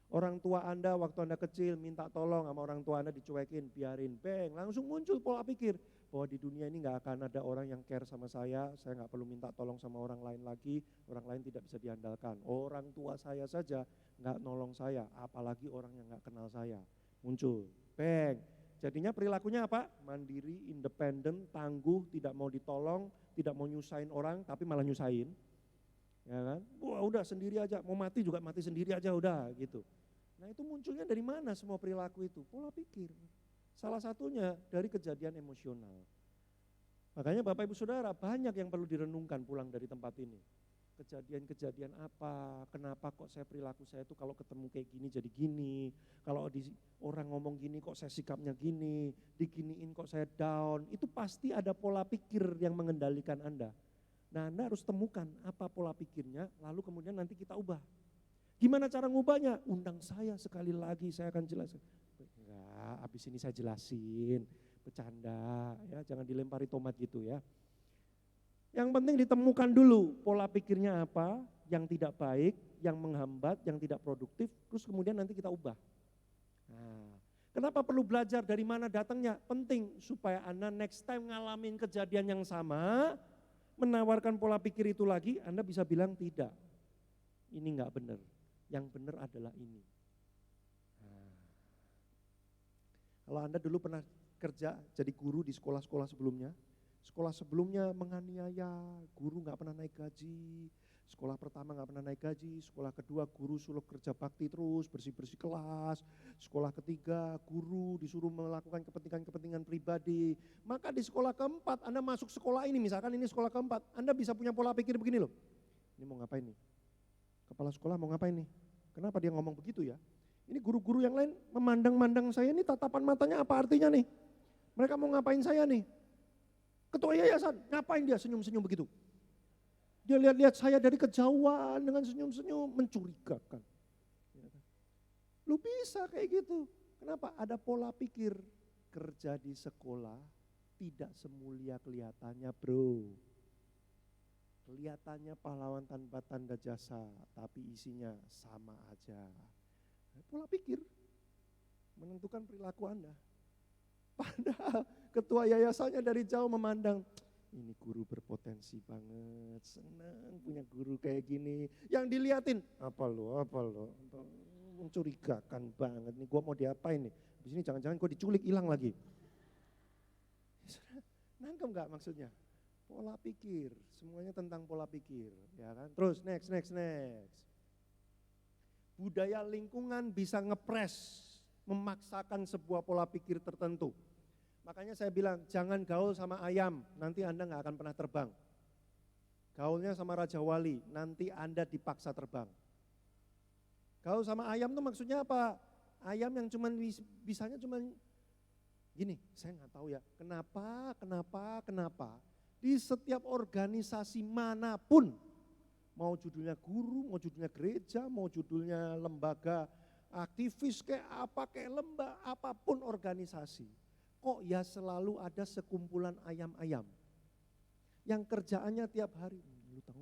Orang tua Anda waktu Anda kecil minta tolong sama orang tua Anda dicuekin, biarin, bang, langsung muncul pola pikir bahwa di dunia ini nggak akan ada orang yang care sama saya nggak perlu minta tolong sama orang lain lagi, orang lain tidak bisa diandalkan. Orang tua saya saja nggak nolong saya, apalagi orang yang nggak kenal saya. Muncul, bang. Jadinya perilakunya apa? Mandiri, independen, tangguh, tidak mau ditolong, tidak mau nyusahin orang, tapi malah nyusahin. Ya kan? Wah udah sendiri aja, mau mati juga mati sendiri aja udah gitu. Nah itu munculnya dari mana semua perilaku itu? Pola pikir. Salah satunya dari kejadian emosional. Makanya Bapak Ibu Saudara banyak yang perlu direnungkan pulang dari tempat ini. Kejadian-kejadian apa, kenapa kok perilaku saya itu kalau ketemu kayak gini jadi gini. Kalau orang ngomong gini kok saya sikapnya gini, diginiin kok saya down. Itu pasti ada pola pikir yang mengendalikan Anda. Nah Anda harus temukan apa pola pikirnya, lalu kemudian nanti kita ubah. Gimana cara ngubahnya? Undang saya sekali lagi, saya akan jelaskan. Enggak, habis ini saya jelasin, bercanda ya, jangan dilempari tomat gitu ya. Yang penting ditemukan dulu pola pikirnya apa, yang tidak baik, yang menghambat, yang tidak produktif, terus kemudian nanti kita ubah. Nah, kenapa perlu belajar dari mana datangnya? Penting supaya Anda next time ngalamin kejadian yang sama, menawarkan pola pikir itu lagi, Anda bisa bilang tidak, ini enggak benar, yang benar adalah ini. Nah, kalau Anda dulu pernah kerja jadi guru di sekolah-sekolah sebelumnya menganiaya, guru nggak pernah naik gaji, sekolah pertama nggak pernah naik gaji, sekolah kedua guru suruh kerja bakti terus, bersih-bersih kelas, sekolah ketiga guru disuruh melakukan kepentingan-kepentingan pribadi, maka di sekolah keempat Anda masuk sekolah ini, misalkan ini sekolah keempat, Anda bisa punya pola pikir begini loh, ini mau ngapain nih, kepala sekolah mau ngapain nih, kenapa dia ngomong begitu ya, ini guru-guru yang lain memandang-mandang saya, ini tatapan matanya apa artinya nih, mereka mau ngapain saya nih. Ketua yayasan, ngapain dia senyum-senyum begitu? Dia lihat-lihat saya dari kejauhan dengan senyum-senyum, mencurigakan. Lu bisa kayak gitu. Kenapa? Ada pola pikir. Kerja di sekolah tidak semulia kelihatannya bro. Kelihatannya pahlawan tanpa tanda jasa, tapi isinya sama aja. Pola pikir menentukan perilaku Anda. Padahal ketua yayasannya dari jauh memandang, ini guru berpotensi banget, senang punya guru kayak gini. Yang diliatin, apa lo, mencurigakan banget nih, gua mau diapain nih. Di sini jangan-jangan gua diculik hilang lagi. Nangkep nggak maksudnya? Pola pikir, semuanya tentang pola pikir, ya kan? Terus next. Budaya lingkungan bisa ngepres, memaksakan sebuah pola pikir tertentu. Makanya saya bilang jangan gaul sama ayam, nanti Anda nggak akan pernah terbang. Gaulnya sama Raja Wali, nanti Anda dipaksa terbang. Gaul sama ayam itu maksudnya apa? Ayam yang bisanya cuman gini, saya nggak tahu ya, kenapa di setiap organisasi manapun, mau judulnya guru, mau judulnya gereja, mau judulnya lembaga aktivis kayak apa, kayak lembah, apapun organisasi. Kok ya selalu ada sekumpulan ayam-ayam yang kerjaannya tiap hari, lu tahu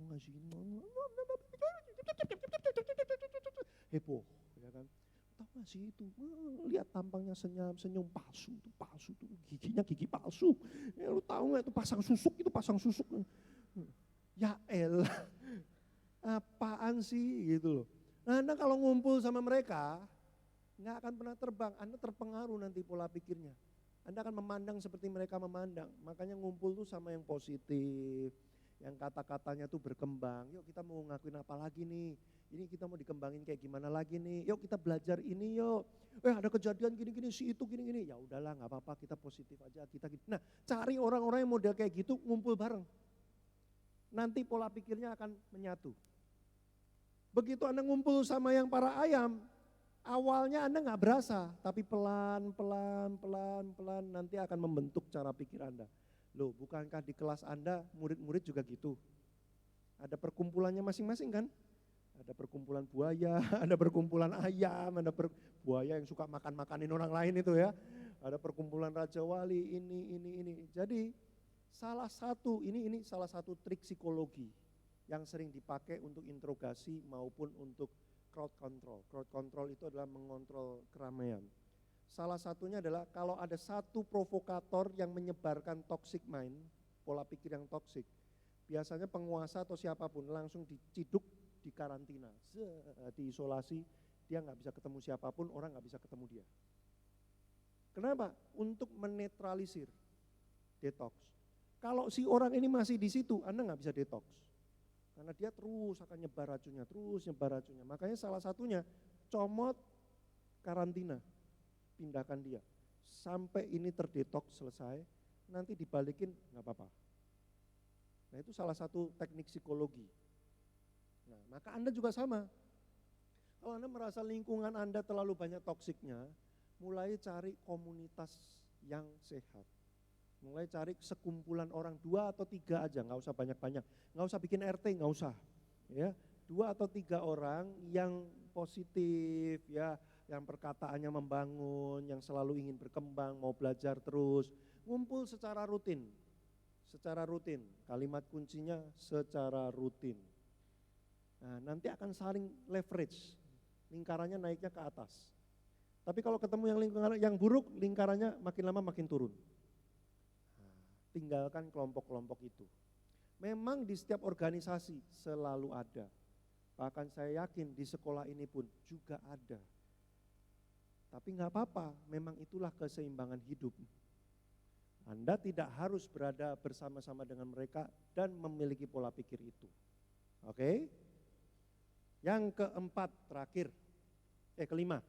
nggak sih ini, heboh, ya kan? Tahu nggak sih itu, lihat tampangnya senyum palsu tuh, giginya gigi palsu. Ya, lu tahu nggak itu pasang susuk. Ya elah, apaan sih gitu loh. Anda kalau ngumpul sama mereka, nggak akan pernah terbang, Anda terpengaruh nanti pola pikirnya. Anda akan memandang seperti mereka memandang, makanya ngumpul tuh sama yang positif, yang kata-katanya tuh berkembang. Yuk kita mau ngakuin apa lagi nih, ini kita mau dikembangin kayak gimana lagi nih, yuk kita belajar ini yuk. Ada kejadian gini-gini, si itu gini-gini, ya udahlah nggak apa-apa, kita positif aja, kita gitu. Nah cari orang-orang yang model kayak gitu, ngumpul bareng. Nanti pola pikirnya akan menyatu. Begitu Anda ngumpul sama yang para ayam, awalnya Anda nggak berasa, tapi pelan nanti akan membentuk cara pikir Anda. Loh, bukankah di kelas Anda murid-murid juga gitu? Ada perkumpulannya masing-masing kan? Ada perkumpulan buaya, ada perkumpulan ayam, ada buaya yang suka makan-makanin orang lain itu ya. Ada perkumpulan Raja Wali, ini. Jadi salah satu, ini salah satu trik psikologi yang sering dipakai untuk interogasi maupun untuk crowd control. Crowd control itu adalah mengontrol keramaian. Salah satunya adalah kalau ada satu provokator yang menyebarkan toxic mind, pola pikir yang toksik, biasanya penguasa atau siapapun langsung diciduk, di karantina, diisolasi, dia nggak bisa ketemu siapapun, orang nggak bisa ketemu dia. Kenapa? Untuk menetralisir, detox. Kalau si orang ini masih di situ, Anda nggak bisa detox. Karena dia terus akan nyebar racunnya, terus nyebar racunnya. Makanya salah satunya, comot, karantina, pindahkan dia. Sampai ini terdetox selesai, nanti dibalikin nggak apa-apa. Nah itu salah satu teknik psikologi. Nah, maka Anda juga sama. Kalau Anda merasa lingkungan Anda terlalu banyak toksiknya, mulai cari komunitas yang sehat. Mulai cari sekumpulan orang 2 atau 3 aja, nggak usah banyak-banyak. Nggak usah bikin RT, nggak usah. Ya, 2 atau 3 orang yang positif, ya, yang perkataannya membangun, yang selalu ingin berkembang, mau belajar terus. Ngumpul secara rutin. Secara rutin, kalimat kuncinya secara rutin. Nah, nanti akan saling leverage, lingkarannya naiknya ke atas. Tapi kalau ketemu yang lingkaran yang buruk, lingkarannya makin lama makin turun. Nah, tinggalkan kelompok-kelompok itu. Memang di setiap organisasi selalu ada. Bahkan saya yakin di sekolah ini pun juga ada. Tapi nggak apa-apa, memang itulah keseimbangan hidup. Anda tidak harus berada bersama-sama dengan mereka dan memiliki pola pikir itu. Oke? Yang keempat terakhir, kelima.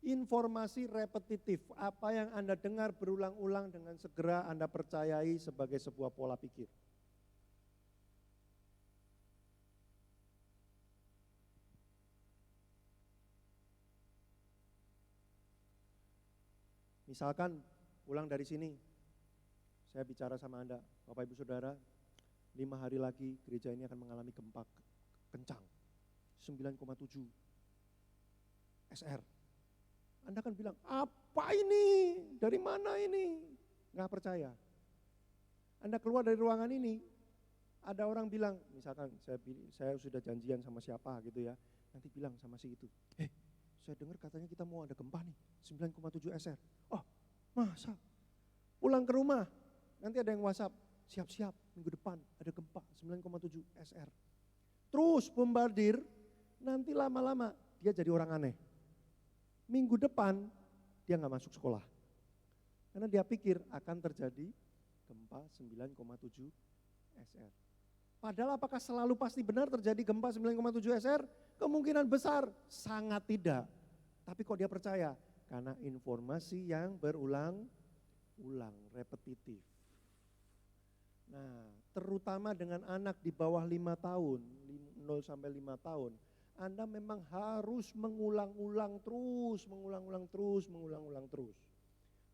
Informasi repetitif, apa yang Anda dengar berulang-ulang dengan segera Anda percayai sebagai sebuah pola pikir. Misalkan pulang dari sini, saya bicara sama Anda, Bapak Ibu Saudara, 5 hari lagi gereja ini akan mengalami gempa kencang, 9,7 SR. Anda kan bilang, apa ini? Dari mana ini? Nggak percaya. Anda keluar dari ruangan ini, ada orang bilang, misalkan saya sudah janjian sama siapa gitu ya, nanti bilang sama si itu, saya dengar katanya kita mau ada gempa nih, 9,7 SR. Oh, masa? Pulang ke rumah, nanti ada yang WhatsApp, siap-siap minggu depan ada gempa 9,7 SR. Terus bombardir, nanti lama-lama dia jadi orang aneh. Minggu depan dia nggak masuk sekolah. Karena dia pikir akan terjadi gempa 9,7 SR. Padahal apakah selalu pasti benar terjadi gempa 9,7 SR? Kemungkinan besar sangat tidak. Tapi kok dia percaya? Karena informasi yang berulang-ulang, repetitif. Nah, terutama dengan anak di bawah 5 tahun, 0 sampai 5 tahun, Anda memang harus mengulang-ulang terus.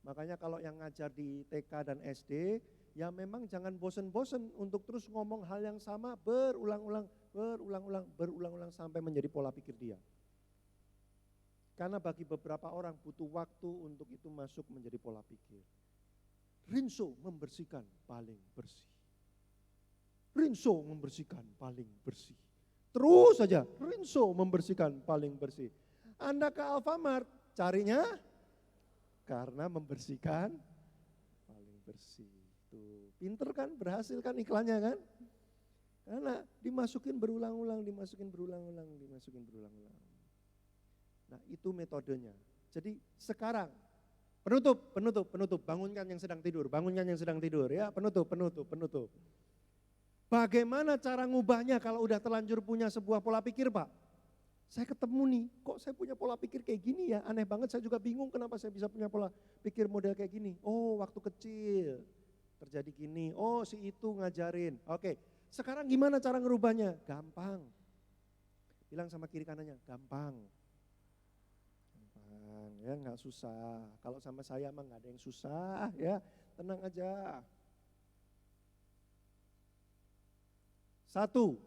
Makanya kalau yang ngajar di TK dan SD, ya memang jangan bosen-bosen untuk terus ngomong hal yang sama berulang-ulang sampai menjadi pola pikir dia. Karena bagi beberapa orang butuh waktu untuk itu masuk menjadi pola pikir. Rinso membersihkan paling bersih. Rinso membersihkan paling bersih. Terus saja, Rinso membersihkan paling bersih. Anda ke Alfamart, carinya karena membersihkan paling bersih. Tuh, pinter kan, berhasil kan iklannya kan? Karena dimasukin berulang-ulang. Nah, itu metodenya. Jadi sekarang penutup, bangunkan yang sedang tidur ya, penutup. Bagaimana cara ngubahnya kalau udah terlanjur punya sebuah pola pikir, Pak? Saya ketemu nih, kok saya punya pola pikir kayak gini ya, aneh banget, saya juga bingung kenapa saya bisa punya pola pikir model kayak gini. Oh, waktu kecil terjadi gini, oh si itu ngajarin. Oke, sekarang gimana cara ngerubahnya? Gampang. Bilang sama kiri kanannya, gampang. Ya nggak susah, kalau sama saya mah nggak ada yang susah ya, tenang aja. Satu,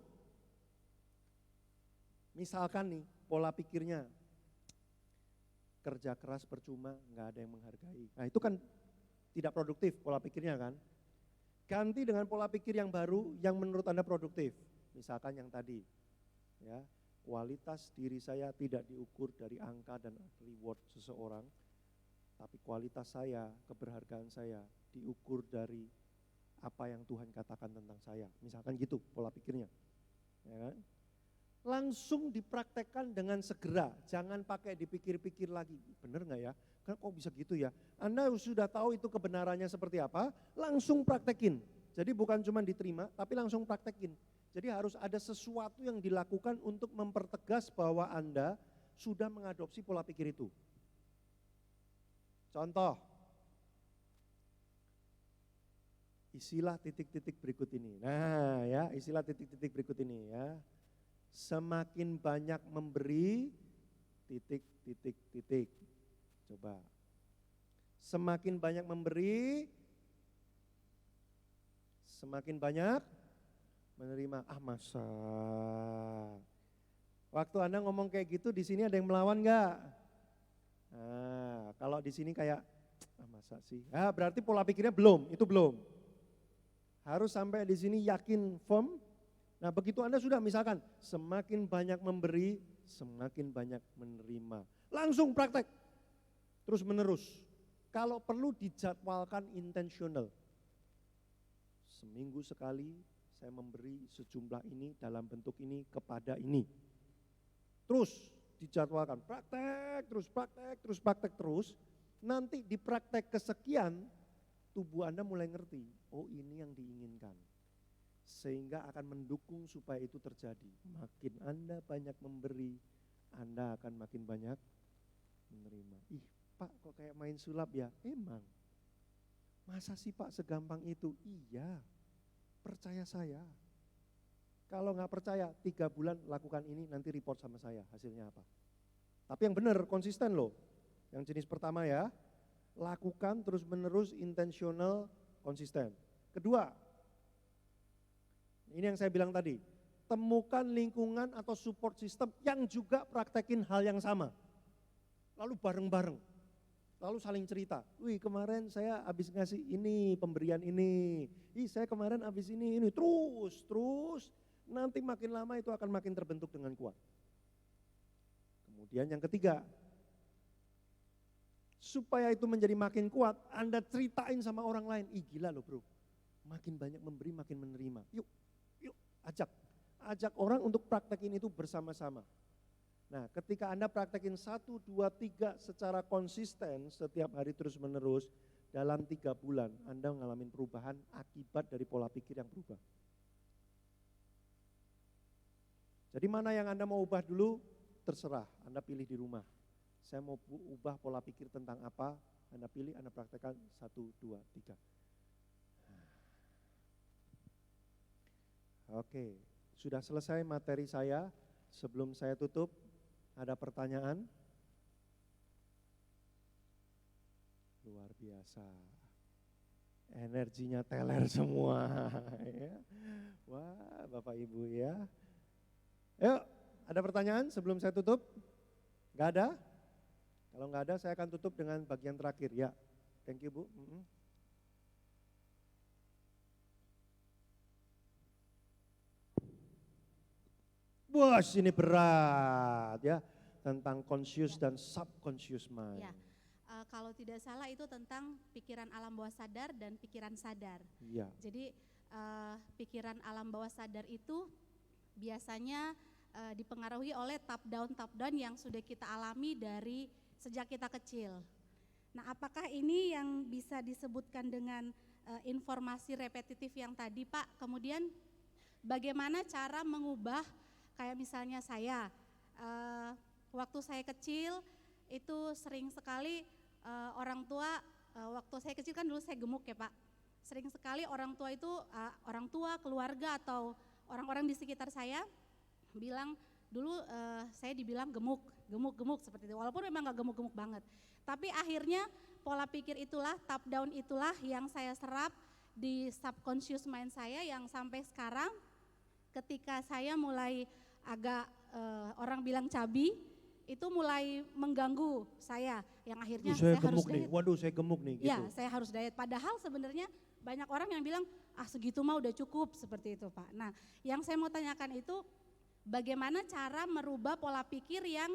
misalkan nih pola pikirnya, kerja keras percuma, nggak ada yang menghargai. Nah itu kan tidak produktif pola pikirnya kan. Ganti dengan pola pikir yang baru yang menurut Anda produktif. Misalkan yang tadi, ya, kualitas diri saya tidak diukur dari angka dan reward seseorang, tapi kualitas saya, keberhargaan saya diukur dari apa yang Tuhan katakan tentang saya. Misalkan gitu pola pikirnya. Ya kan? Langsung dipraktekkan dengan segera, jangan pakai dipikir-pikir lagi. Bener nggak ya? Kan kok bisa gitu ya? Anda sudah tahu itu kebenarannya seperti apa, langsung praktekin. Jadi bukan cuma diterima, tapi langsung praktekin. Jadi harus ada sesuatu yang dilakukan untuk mempertegas bahwa Anda sudah mengadopsi pola pikir itu. Contoh, isilah titik-titik berikut ini. Nah ya, isilah titik-titik berikut ini ya. Semakin banyak memberi, titik-titik-titik. Coba. Semakin banyak memberi, semakin banyak menerima. Ah masa. Waktu Anda ngomong kayak gitu, di sini ada yang melawan enggak? Nah, kalau di sini kayak, ah masa sih? Ah berarti pola pikirnya belum, itu belum. Harus sampai di sini yakin firm. Nah begitu Anda sudah misalkan, semakin banyak memberi, semakin banyak menerima. Langsung praktek, terus menerus. Kalau perlu dijadwalkan intentional. Seminggu sekali saya memberi sejumlah ini dalam bentuk ini kepada ini. Terus dijadwalkan, praktek, terus praktek terus. Nanti di praktek kesekian, tubuh Anda mulai ngerti, oh ini yang diinginkan. Sehingga akan mendukung supaya itu terjadi. Makin Anda banyak memberi, Anda akan makin banyak menerima. Ih Pak kok kayak main sulap ya? Emang. Masa sih Pak segampang itu? Iya, percaya saya. Kalau nggak percaya 3 bulan lakukan ini nanti report sama saya hasilnya apa. Tapi yang benar konsisten loh. Yang jenis pertama ya, lakukan terus menerus intentional konsisten. Kedua, ini yang saya bilang tadi, temukan lingkungan atau support system yang juga praktekin hal yang sama. Lalu bareng-bareng, lalu saling cerita. Wih kemarin saya habis ngasih ini, pemberian ini. Ih saya kemarin habis ini. Terus. Nanti makin lama itu akan makin terbentuk dengan kuat. Kemudian yang ketiga, supaya itu menjadi makin kuat, Anda ceritain sama orang lain. Ih gila loh bro, makin banyak memberi makin menerima. Yuk ajak orang untuk praktekin itu bersama-sama. Nah ketika Anda praktekin 1, 2, 3 secara konsisten setiap hari terus menerus, dalam 3 bulan Anda mengalami perubahan akibat dari pola pikir yang berubah. Jadi mana yang Anda mau ubah dulu, terserah, Anda pilih di rumah. Saya mau ubah pola pikir tentang apa, Anda pilih, Anda praktekkan 1, 2, 3. Oke, sudah selesai materi saya. Sebelum saya tutup, ada pertanyaan? Luar biasa. Energinya teler semua. Wah, Bapak Ibu ya. Yuk, ada pertanyaan sebelum saya tutup? Gak ada? Kalau nggak ada, saya akan tutup dengan bagian terakhir. Ya, thank you Bu. Wah, ini berat ya, tentang conscious dan subconscious mind. Ya, kalau tidak salah itu tentang pikiran alam bawah sadar dan pikiran sadar. Iya. Jadi pikiran alam bawah sadar itu biasanya dipengaruhi oleh top down yang sudah kita alami dari sejak kita kecil. Nah, apakah ini yang bisa disebutkan dengan informasi repetitif yang tadi Pak? Kemudian bagaimana cara mengubah, kayak misalnya saya, waktu saya kecil itu sering sekali orang tua, waktu saya kecil kan dulu saya gemuk ya Pak. Sering sekali orang tua itu, orang tua, keluarga atau orang-orang di sekitar saya bilang, dulu saya dibilang gemuk seperti itu, walaupun memang gak gemuk-gemuk banget. Tapi akhirnya pola pikir itulah, top down itulah yang saya serap di subconscious mind saya yang sampai sekarang ketika saya mulai agak orang bilang cabi, itu mulai mengganggu saya, yang akhirnya Saya saya harus gemuk nih, diet. waduh saya gemuk nih gitu. Ya, saya harus diet. Padahal sebenarnya banyak orang yang bilang, segitu mah udah cukup, seperti itu Pak. Nah, yang saya mau tanyakan itu, bagaimana cara merubah pola pikir yang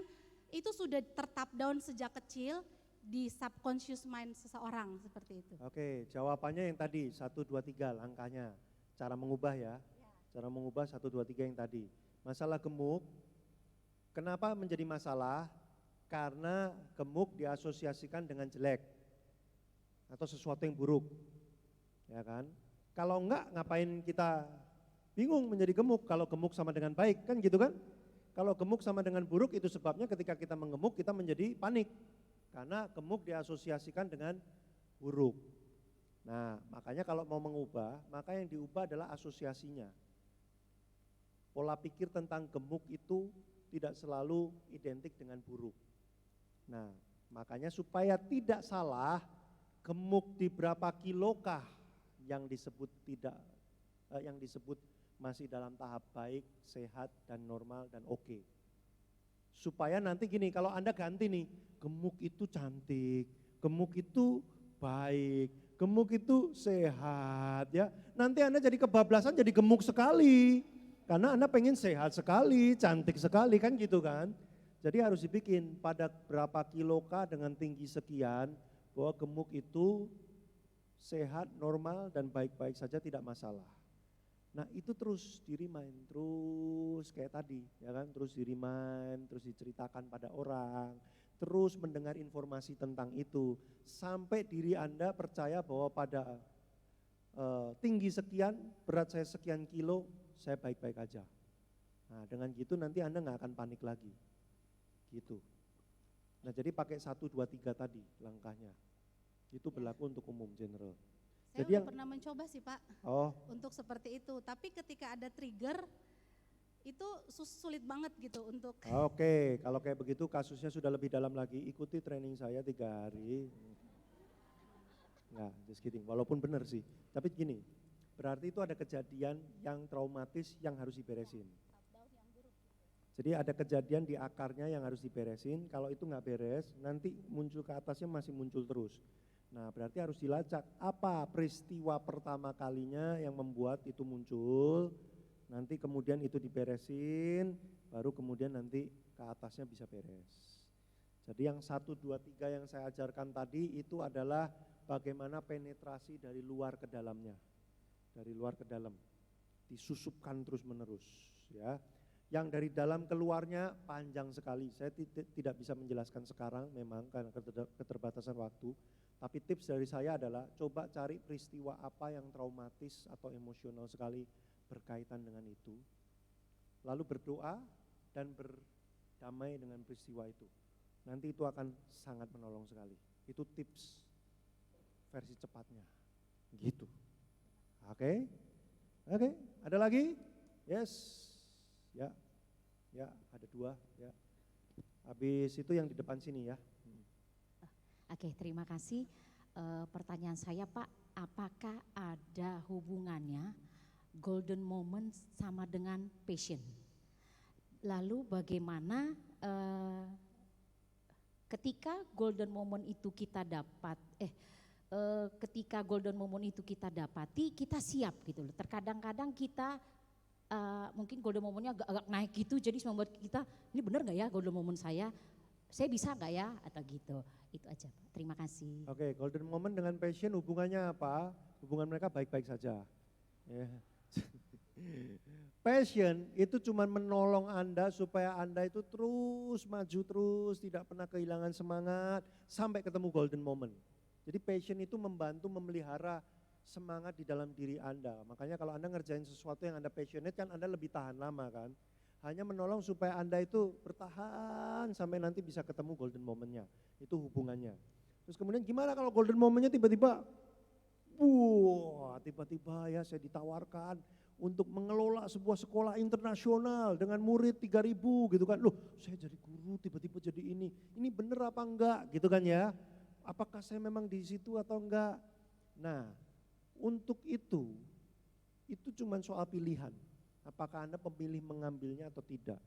itu sudah tertap down sejak kecil di subconscious mind seseorang, seperti itu. Oke, jawabannya yang tadi 1, 2, 3 langkahnya. Cara mengubah ya. Cara mengubah 1, 2, 3 yang tadi. Masalah gemuk, kenapa menjadi masalah? Karena gemuk diasosiasikan dengan jelek atau sesuatu yang buruk. Ya kan? Kalau enggak ngapain kita bingung menjadi gemuk kalau gemuk sama dengan baik, kan gitu kan? Kalau gemuk sama dengan buruk itu sebabnya ketika kita menggemuk kita menjadi panik. Karena gemuk diasosiasikan dengan buruk. Nah, makanya kalau mau mengubah, maka yang diubah adalah asosiasinya. Pola pikir tentang gemuk itu tidak selalu identik dengan buruk. Nah, makanya supaya tidak salah, gemuk di berapa kilokah yang disebut yang disebut masih dalam tahap baik, sehat dan normal dan oke. Supaya nanti gini, kalau Anda ganti nih, gemuk itu cantik, gemuk itu baik, gemuk itu sehat ya. Nanti Anda jadi kebablasan jadi gemuk sekali. Karena Anda pengen sehat sekali, cantik sekali kan gitu kan. Jadi harus dibikin pada berapa kilokah dengan tinggi sekian, bahwa gemuk itu sehat, normal dan baik-baik saja tidak masalah. Nah itu terus di-remind, terus kayak tadi ya kan, terus di-remind, terus diceritakan pada orang, terus mendengar informasi tentang itu, sampai diri Anda percaya bahwa pada tinggi sekian, berat saya sekian kilo, saya baik-baik aja. Nah dengan gitu nanti Anda nggak akan panik lagi, gitu. Nah jadi pakai 1, 2, 3 tadi langkahnya, itu berlaku untuk umum general. Saya Jadi udah pernah mencoba sih Pak, untuk seperti itu. Tapi ketika ada trigger, itu sulit banget gitu untuk. Oke, kalau kayak begitu kasusnya sudah lebih dalam lagi, ikuti training saya 3 hari. Enggak, just kidding, walaupun benar sih. Tapi gini, berarti itu ada kejadian yang traumatis yang harus diberesin. Jadi ada kejadian di akarnya yang harus diberesin, kalau itu nggak beres, nanti muncul ke atasnya masih muncul terus. Nah berarti harus dilacak apa peristiwa pertama kalinya yang membuat itu muncul, nanti kemudian itu diberesin, baru kemudian nanti ke atasnya bisa beres. Jadi yang 1, 2, 3 yang saya ajarkan tadi itu adalah bagaimana penetrasi dari luar ke dalamnya, dari luar ke dalam, disusupkan terus menerus ya. Yang dari dalam keluarnya panjang sekali, saya tidak bisa menjelaskan sekarang memang karena keterbatasan waktu. Tapi tips dari saya adalah coba cari peristiwa apa yang traumatis atau emosional sekali berkaitan dengan itu. Lalu berdoa dan berdamai dengan peristiwa itu. Nanti itu akan sangat menolong sekali. Itu tips versi cepatnya. Gitu. Oke? Oke, ada lagi? Yes. Ya. Ya, ada 2 ya. Habis itu yang di depan sini ya. Oke, terima kasih. Pertanyaan saya Pak, apakah ada hubungannya golden moment sama dengan passion? Lalu bagaimana ketika golden moment itu kita dapat, ketika golden moment itu kita dapati, kita siap gitu loh. Terkadang-kadang kita mungkin golden momentnya agak naik gitu, jadi membuat kita, ini benar nggak ya golden moment saya bisa nggak ya, atau gitu. Itu aja Pak, terima kasih. Oke, golden moment dengan passion hubungannya apa? Hubungan mereka baik-baik saja. Ya. Passion itu cuma menolong Anda supaya Anda itu terus maju terus, tidak pernah kehilangan semangat sampai ketemu golden moment. Jadi passion itu membantu memelihara semangat di dalam diri Anda. Makanya kalau Anda ngerjain sesuatu yang Anda passionate kan Anda lebih tahan lama kan. Hanya menolong supaya Anda itu bertahan sampai nanti bisa ketemu golden momennya. Itu hubungannya. Terus kemudian gimana kalau golden momennya tiba-tiba, tiba-tiba ya saya ditawarkan untuk mengelola sebuah sekolah internasional dengan murid 3.000 gitu kan. Loh saya jadi guru tiba-tiba jadi ini bener apa enggak gitu kan ya. Apakah saya memang di situ atau enggak. Nah untuk itu cuma soal pilihan. Apakah Anda memilih mengambilnya atau tidak?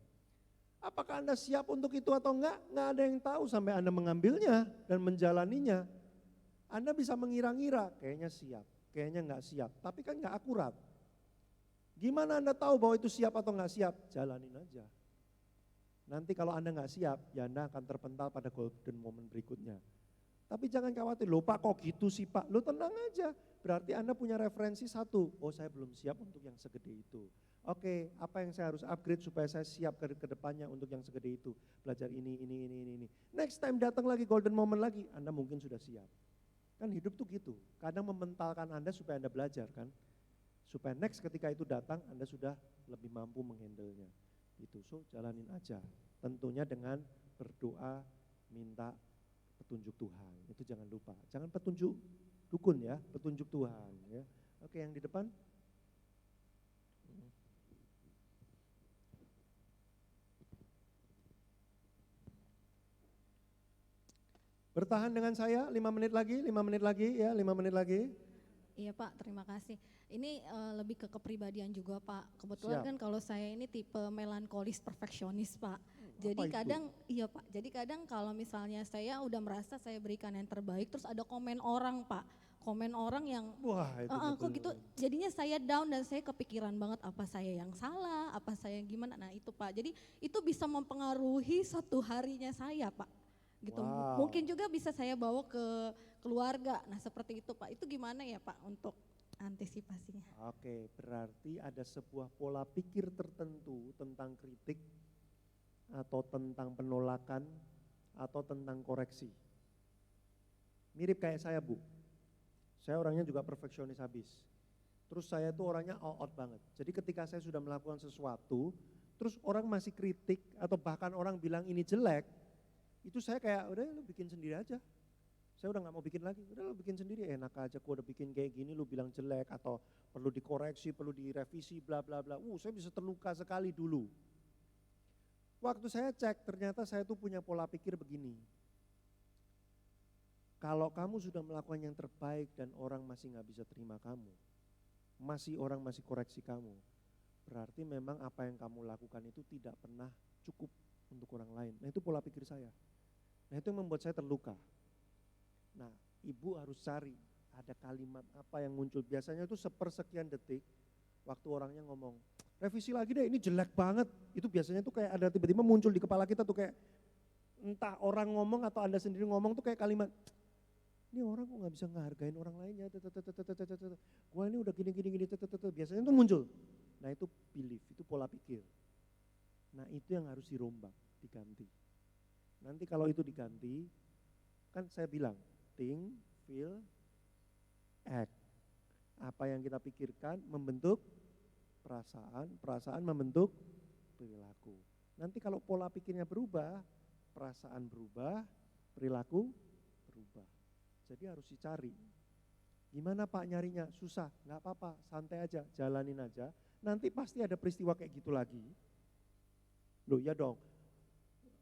Apakah Anda siap untuk itu atau enggak? Enggak ada yang tahu sampai Anda mengambilnya dan menjalaninya. Anda bisa mengira-ngira, kayaknya siap, kayaknya enggak siap, tapi kan enggak akurat. Gimana Anda tahu bahwa itu siap atau enggak siap? Jalanin aja. Nanti kalau Anda enggak siap, ya Anda akan terpental pada golden moment berikutnya. Tapi jangan khawatir, loh Pak kok gitu sih Pak? Lo tenang aja, berarti Anda punya referensi satu, oh saya belum siap untuk yang segede itu. Oke, apa yang saya harus upgrade supaya saya siap ke depannya untuk yang segede itu. Belajar ini. Next time datang lagi golden moment lagi, Anda mungkin sudah siap. Kan hidup tuh gitu, kadang mementalkan Anda supaya Anda belajar kan. Supaya next ketika itu datang, Anda sudah lebih mampu menghandle-nya. Gitu, so jalanin aja. Tentunya dengan berdoa, minta petunjuk Tuhan, itu jangan lupa. Jangan petunjuk dukun ya, petunjuk Tuhan ya. Oke, yang di depan. Bertahan dengan saya 5 menit lagi ya, 5 menit lagi. Iya Pak, terima kasih. Ini lebih ke kepribadian juga Pak. Kebetulan kan kalau saya ini tipe melankolis perfeksionis Pak. Jadi kadang, iya Pak, jadi kadang kalau misalnya saya udah merasa saya berikan yang terbaik, terus ada komen orang Pak. Komen orang yang, wah itu kok gitu, jadinya saya down dan saya kepikiran banget apa saya yang salah, apa saya yang gimana. Nah itu Pak, jadi itu bisa mempengaruhi satu harinya saya Pak. Gitu. Wow. Mungkin juga bisa saya bawa ke keluarga. Nah seperti itu Pak, itu gimana ya Pak untuk antisipasinya? Oke, berarti ada sebuah pola pikir tertentu tentang kritik atau tentang penolakan atau tentang koreksi. Mirip kayak saya Bu, saya orangnya juga perfeksionis habis. Terus saya tuh orangnya all out banget. Jadi ketika saya sudah melakukan sesuatu, terus orang masih kritik atau bahkan orang bilang ini jelek, itu saya kayak udah lu bikin sendiri aja. Saya udah gak mau bikin lagi, udah lu bikin sendiri, enak aja gua udah bikin kayak gini lu bilang jelek atau perlu dikoreksi, perlu direvisi bla bla bla. Saya bisa terluka sekali dulu. Waktu saya cek ternyata saya tuh punya pola pikir begini. Kalau kamu sudah melakukan yang terbaik dan orang masih gak bisa terima kamu, orang masih koreksi kamu, berarti memang apa yang kamu lakukan itu tidak pernah cukup untuk orang lain. Nah itu pola pikir saya. Nah itu yang membuat saya terluka. Nah ibu harus cari ada kalimat apa yang muncul. Biasanya itu sepersekian detik waktu orangnya ngomong, revisi lagi deh ini jelek banget. Itu biasanya tuh kayak ada tiba-tiba muncul di kepala kita tuh kayak entah orang ngomong atau Anda sendiri ngomong tuh kayak kalimat, ini orang kok gak bisa ngehargain orang lainnya, gua ini udah gini, biasanya itu muncul. Nah itu belief, itu pola pikir. Nah itu yang harus dirombak, diganti. Nanti kalau itu diganti, kan saya bilang, think, feel, act. Apa yang kita pikirkan membentuk perasaan, perasaan membentuk perilaku. Nanti kalau pola pikirnya berubah, perasaan berubah, perilaku berubah. Jadi harus dicari. Gimana Pak nyarinya? Susah, nggak apa-apa, santai aja, jalanin aja. Nanti pasti ada peristiwa kayak gitu lagi. Loh ya dong,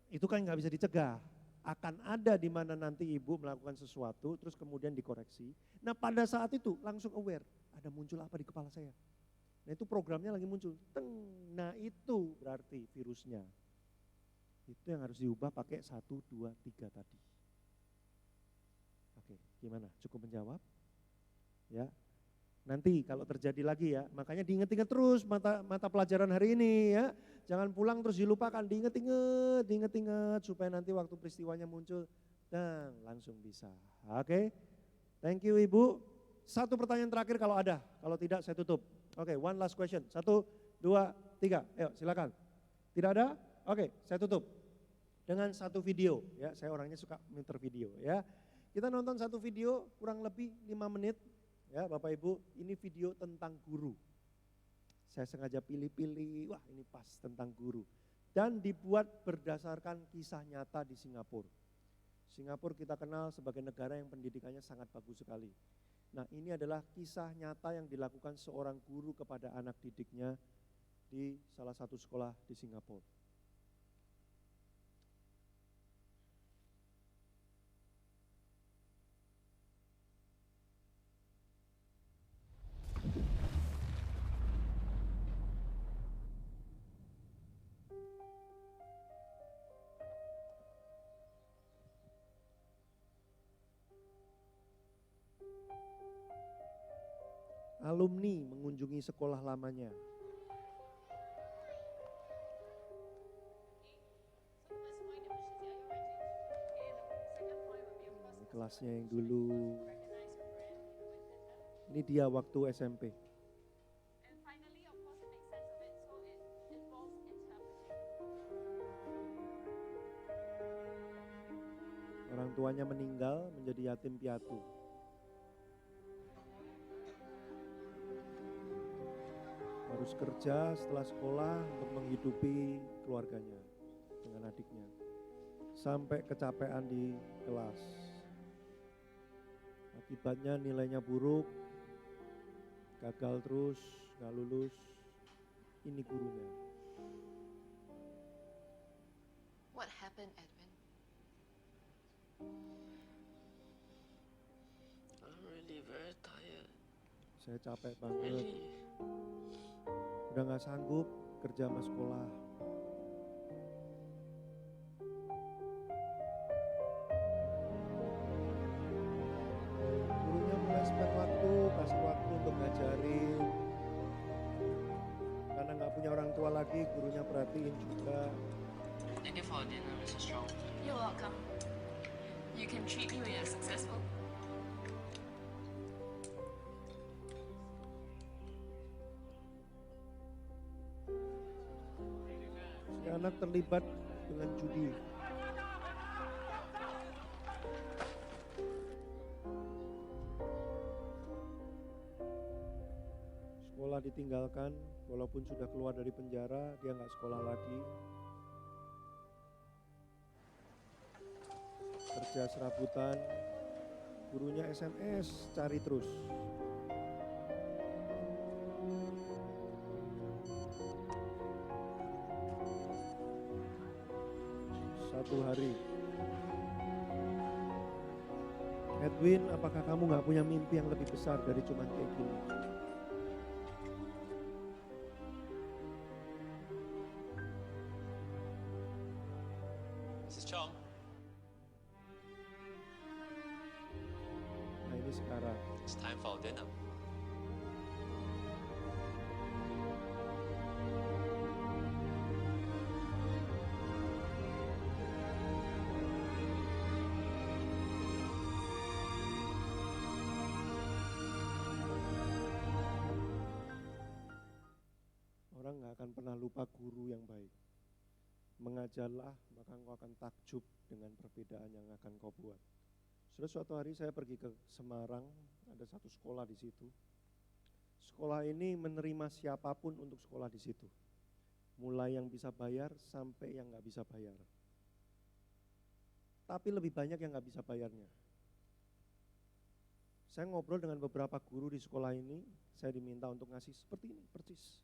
itu kan nggak bisa dicegah. Akan ada di mana nanti ibu melakukan sesuatu, terus kemudian dikoreksi. Nah pada saat itu langsung aware, ada muncul apa di kepala saya. Nah itu programnya lagi muncul. Teng. Nah itu berarti virusnya. Itu yang harus diubah pakai 1, 2, 3 tadi. Oke, gimana? Cukup menjawab? Ya. Nanti kalau terjadi lagi ya, makanya diinget-inget terus mata pelajaran hari ini ya. Jangan pulang terus dilupakan, diinget-inget supaya nanti waktu peristiwanya muncul, dan langsung bisa. Oke, thank you Ibu. Satu pertanyaan terakhir kalau ada, kalau tidak saya tutup. Oke, one last question. 1, 2, 3, ayo silakan. Tidak ada? Oke, saya tutup. Dengan satu video, ya saya orangnya suka muter video ya. Kita nonton satu video kurang lebih 5 menit. Ya Bapak Ibu, ini video tentang guru. Saya sengaja pilih-pilih, wah ini pas tentang guru. Dan dibuat berdasarkan kisah nyata di Singapura. Singapura kita kenal sebagai negara yang pendidikannya sangat bagus sekali. Nah ini adalah kisah nyata yang dilakukan seorang guru kepada anak didiknya di salah satu sekolah di Singapura. alumni mengunjungi sekolah lamanya. Ini kelasnya yang dulu. Ini dia waktu SMP. Orang tuanya meninggal menjadi yatim piatu. Harus kerja setelah sekolah untuk menghidupi keluarganya dengan adiknya. Sampai kecapean di kelas. Akibatnya nilainya buruk, gagal terus, gak lulus. Ini gurunya. What happened, Edwin? I'm really very tired. Saya capek banget. Really? Udah gak sanggup kerja sama sekolah. Gurunya mulai spend waktu, kasih waktu untuk ngajarin. Karena gak punya orang tua lagi, gurunya perhatiin juga. Thank you for dinner, Mrs. Strong. You're welcome. You can treat me when you're successful. Si anak terlibat dengan judi. Sekolah ditinggalkan, walaupun sudah keluar dari penjara, dia nggak sekolah lagi. Kerja serabutan, gurunya SMS, cari terus. Satu hari, Edwin, apakah kamu nggak punya mimpi yang lebih besar dari cuman kayak gini? Mrs. Chong. Nah ini sekarang. It's time for dinner. Orang nggak akan pernah lupa guru yang baik. Mengajarlah, maka engkau akan takjub dengan perbedaan yang akan kau buat. Sudah suatu hari saya pergi ke Semarang, ada satu sekolah di situ. Sekolah ini menerima siapapun untuk sekolah di situ. Mulai yang bisa bayar sampai yang nggak bisa bayar. Tapi lebih banyak yang nggak bisa bayarnya. Saya ngobrol dengan beberapa guru di sekolah ini, saya diminta untuk ngasih seperti ini, persis.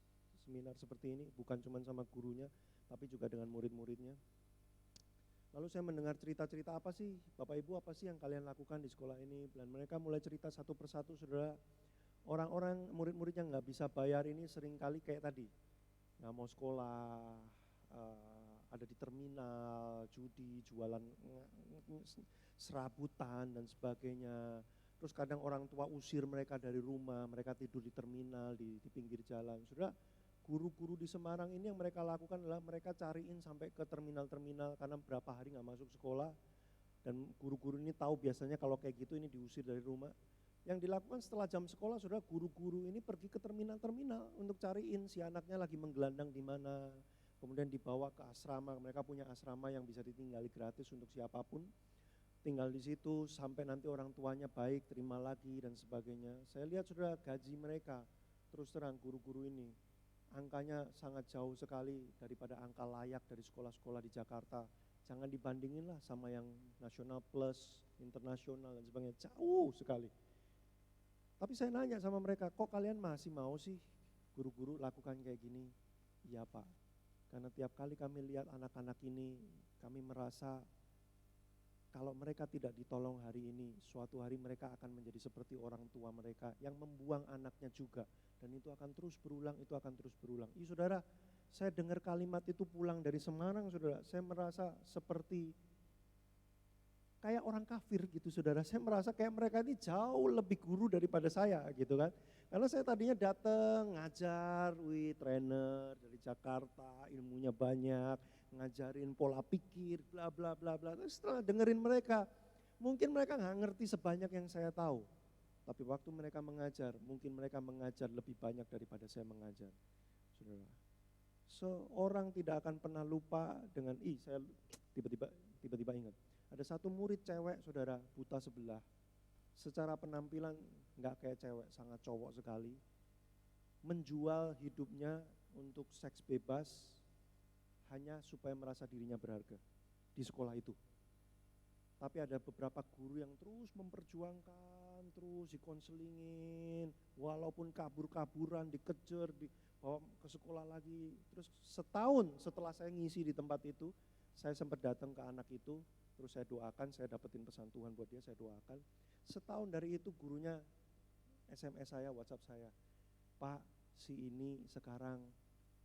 Seminar seperti ini, bukan cuma sama gurunya, tapi juga dengan murid-muridnya. Lalu saya mendengar cerita-cerita apa sih, Bapak Ibu apa sih yang kalian lakukan di sekolah ini. Dan mereka mulai cerita satu persatu, saudara. Orang-orang murid-murid yang nggak bisa bayar ini seringkali kayak tadi. Nggak mau sekolah, ada di terminal, judi, jualan serabutan dan sebagainya. Terus kadang orang tua usir mereka dari rumah, mereka tidur di terminal, di pinggir jalan. Saudara, guru-guru di Semarang ini yang mereka lakukan adalah mereka cariin sampai ke terminal-terminal karena berapa hari nggak masuk sekolah. Dan guru-guru ini tahu biasanya kalau kayak gitu ini diusir dari rumah. Yang dilakukan setelah jam sekolah, saudara, guru-guru ini pergi ke terminal-terminal untuk cariin si anaknya lagi menggelandang di mana. Kemudian dibawa ke asrama, mereka punya asrama yang bisa ditinggali gratis untuk siapapun. Tinggal di situ sampai nanti orang tuanya baik, terima lagi dan sebagainya. Saya lihat saudara gaji mereka, terus terang guru-guru ini. Angkanya sangat jauh sekali daripada angka layak dari sekolah-sekolah di Jakarta. Jangan dibandingin lah sama yang nasional plus, internasional dan sebagainya, jauh sekali. Tapi saya nanya sama mereka, kok kalian masih mau sih guru-guru lakukan kayak gini? Iya Pak, karena tiap kali kami lihat anak-anak ini, kami merasa kalau mereka tidak ditolong hari ini, suatu hari mereka akan menjadi seperti orang tua mereka yang membuang anaknya juga. Dan itu akan terus berulang, itu akan terus berulang. Saudara, saya dengar kalimat itu pulang dari Semarang, saudara. Saya merasa seperti kayak orang kafir gitu saudara. Saya merasa kayak mereka ini jauh lebih guru daripada saya gitu kan. Karena saya tadinya datang ngajar, trainer dari Jakarta, ilmunya banyak, ngajarin pola pikir, bla bla bla bla. Terus setelah dengerin mereka, mungkin mereka nggak ngerti sebanyak yang saya tahu. Tapi waktu mereka mengajar, mungkin mereka mengajar lebih banyak daripada saya mengajar. Saudara, seorang tidak akan pernah lupa dengan, saya tiba-tiba ingat. Ada satu murid cewek saudara, buta sebelah. Secara penampilan nggak kayak cewek, sangat cowok sekali. Menjual hidupnya untuk seks bebas hanya supaya merasa dirinya berharga di sekolah itu. Tapi ada beberapa guru yang terus memperjuangkan, terus dikonselingin, walaupun kabur-kaburan, dikejar, dibawa ke sekolah lagi. Terus setahun setelah saya ngisi di tempat itu, saya sempat datang ke anak itu, terus saya doakan, saya dapetin pesan Tuhan buat dia, saya doakan. Setahun dari itu gurunya SMS saya, WhatsApp saya, Pak, si ini sekarang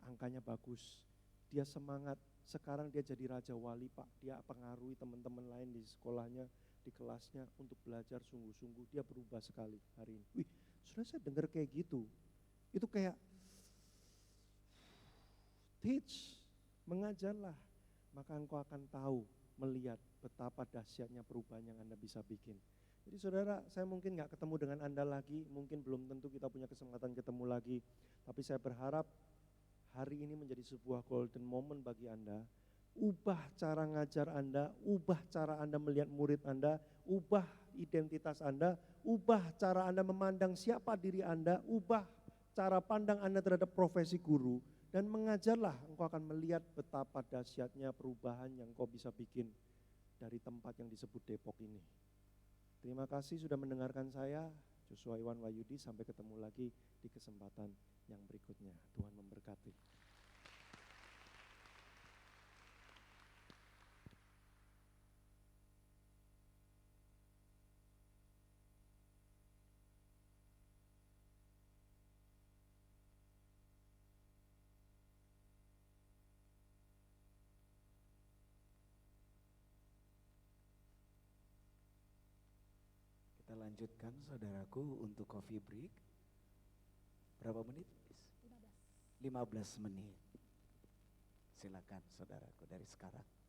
angkanya bagus, dia semangat, sekarang dia jadi raja wali Pak, dia pengaruhi teman-teman lain di sekolahnya, di kelasnya untuk belajar sungguh-sungguh, dia berubah sekali hari ini. Wih, sudah saya dengar kayak gitu, itu kayak teach, mengajarlah, maka engkau akan tahu, melihat betapa dahsyatnya perubahan yang Anda bisa bikin. Jadi saudara, saya mungkin gak ketemu dengan Anda lagi, mungkin belum tentu kita punya kesempatan ketemu lagi, tapi saya berharap hari ini menjadi sebuah golden moment bagi Anda. Ubah cara ngajar Anda, ubah cara Anda melihat murid Anda, ubah identitas Anda, ubah cara Anda memandang siapa diri Anda, ubah cara pandang Anda terhadap profesi guru, dan mengajarlah, engkau akan melihat betapa dahsyatnya perubahan yang kau bisa bikin dari tempat yang disebut Depok ini. Terima kasih sudah mendengarkan saya, Joshua Iwan Wahyudi, sampai ketemu lagi di kesempatan yang berikutnya. Tuhan memberkati. Kita lanjutkan saudaraku untuk coffee break. Berapa menit? 15 menit. Silakan saudaraku dari sekarang.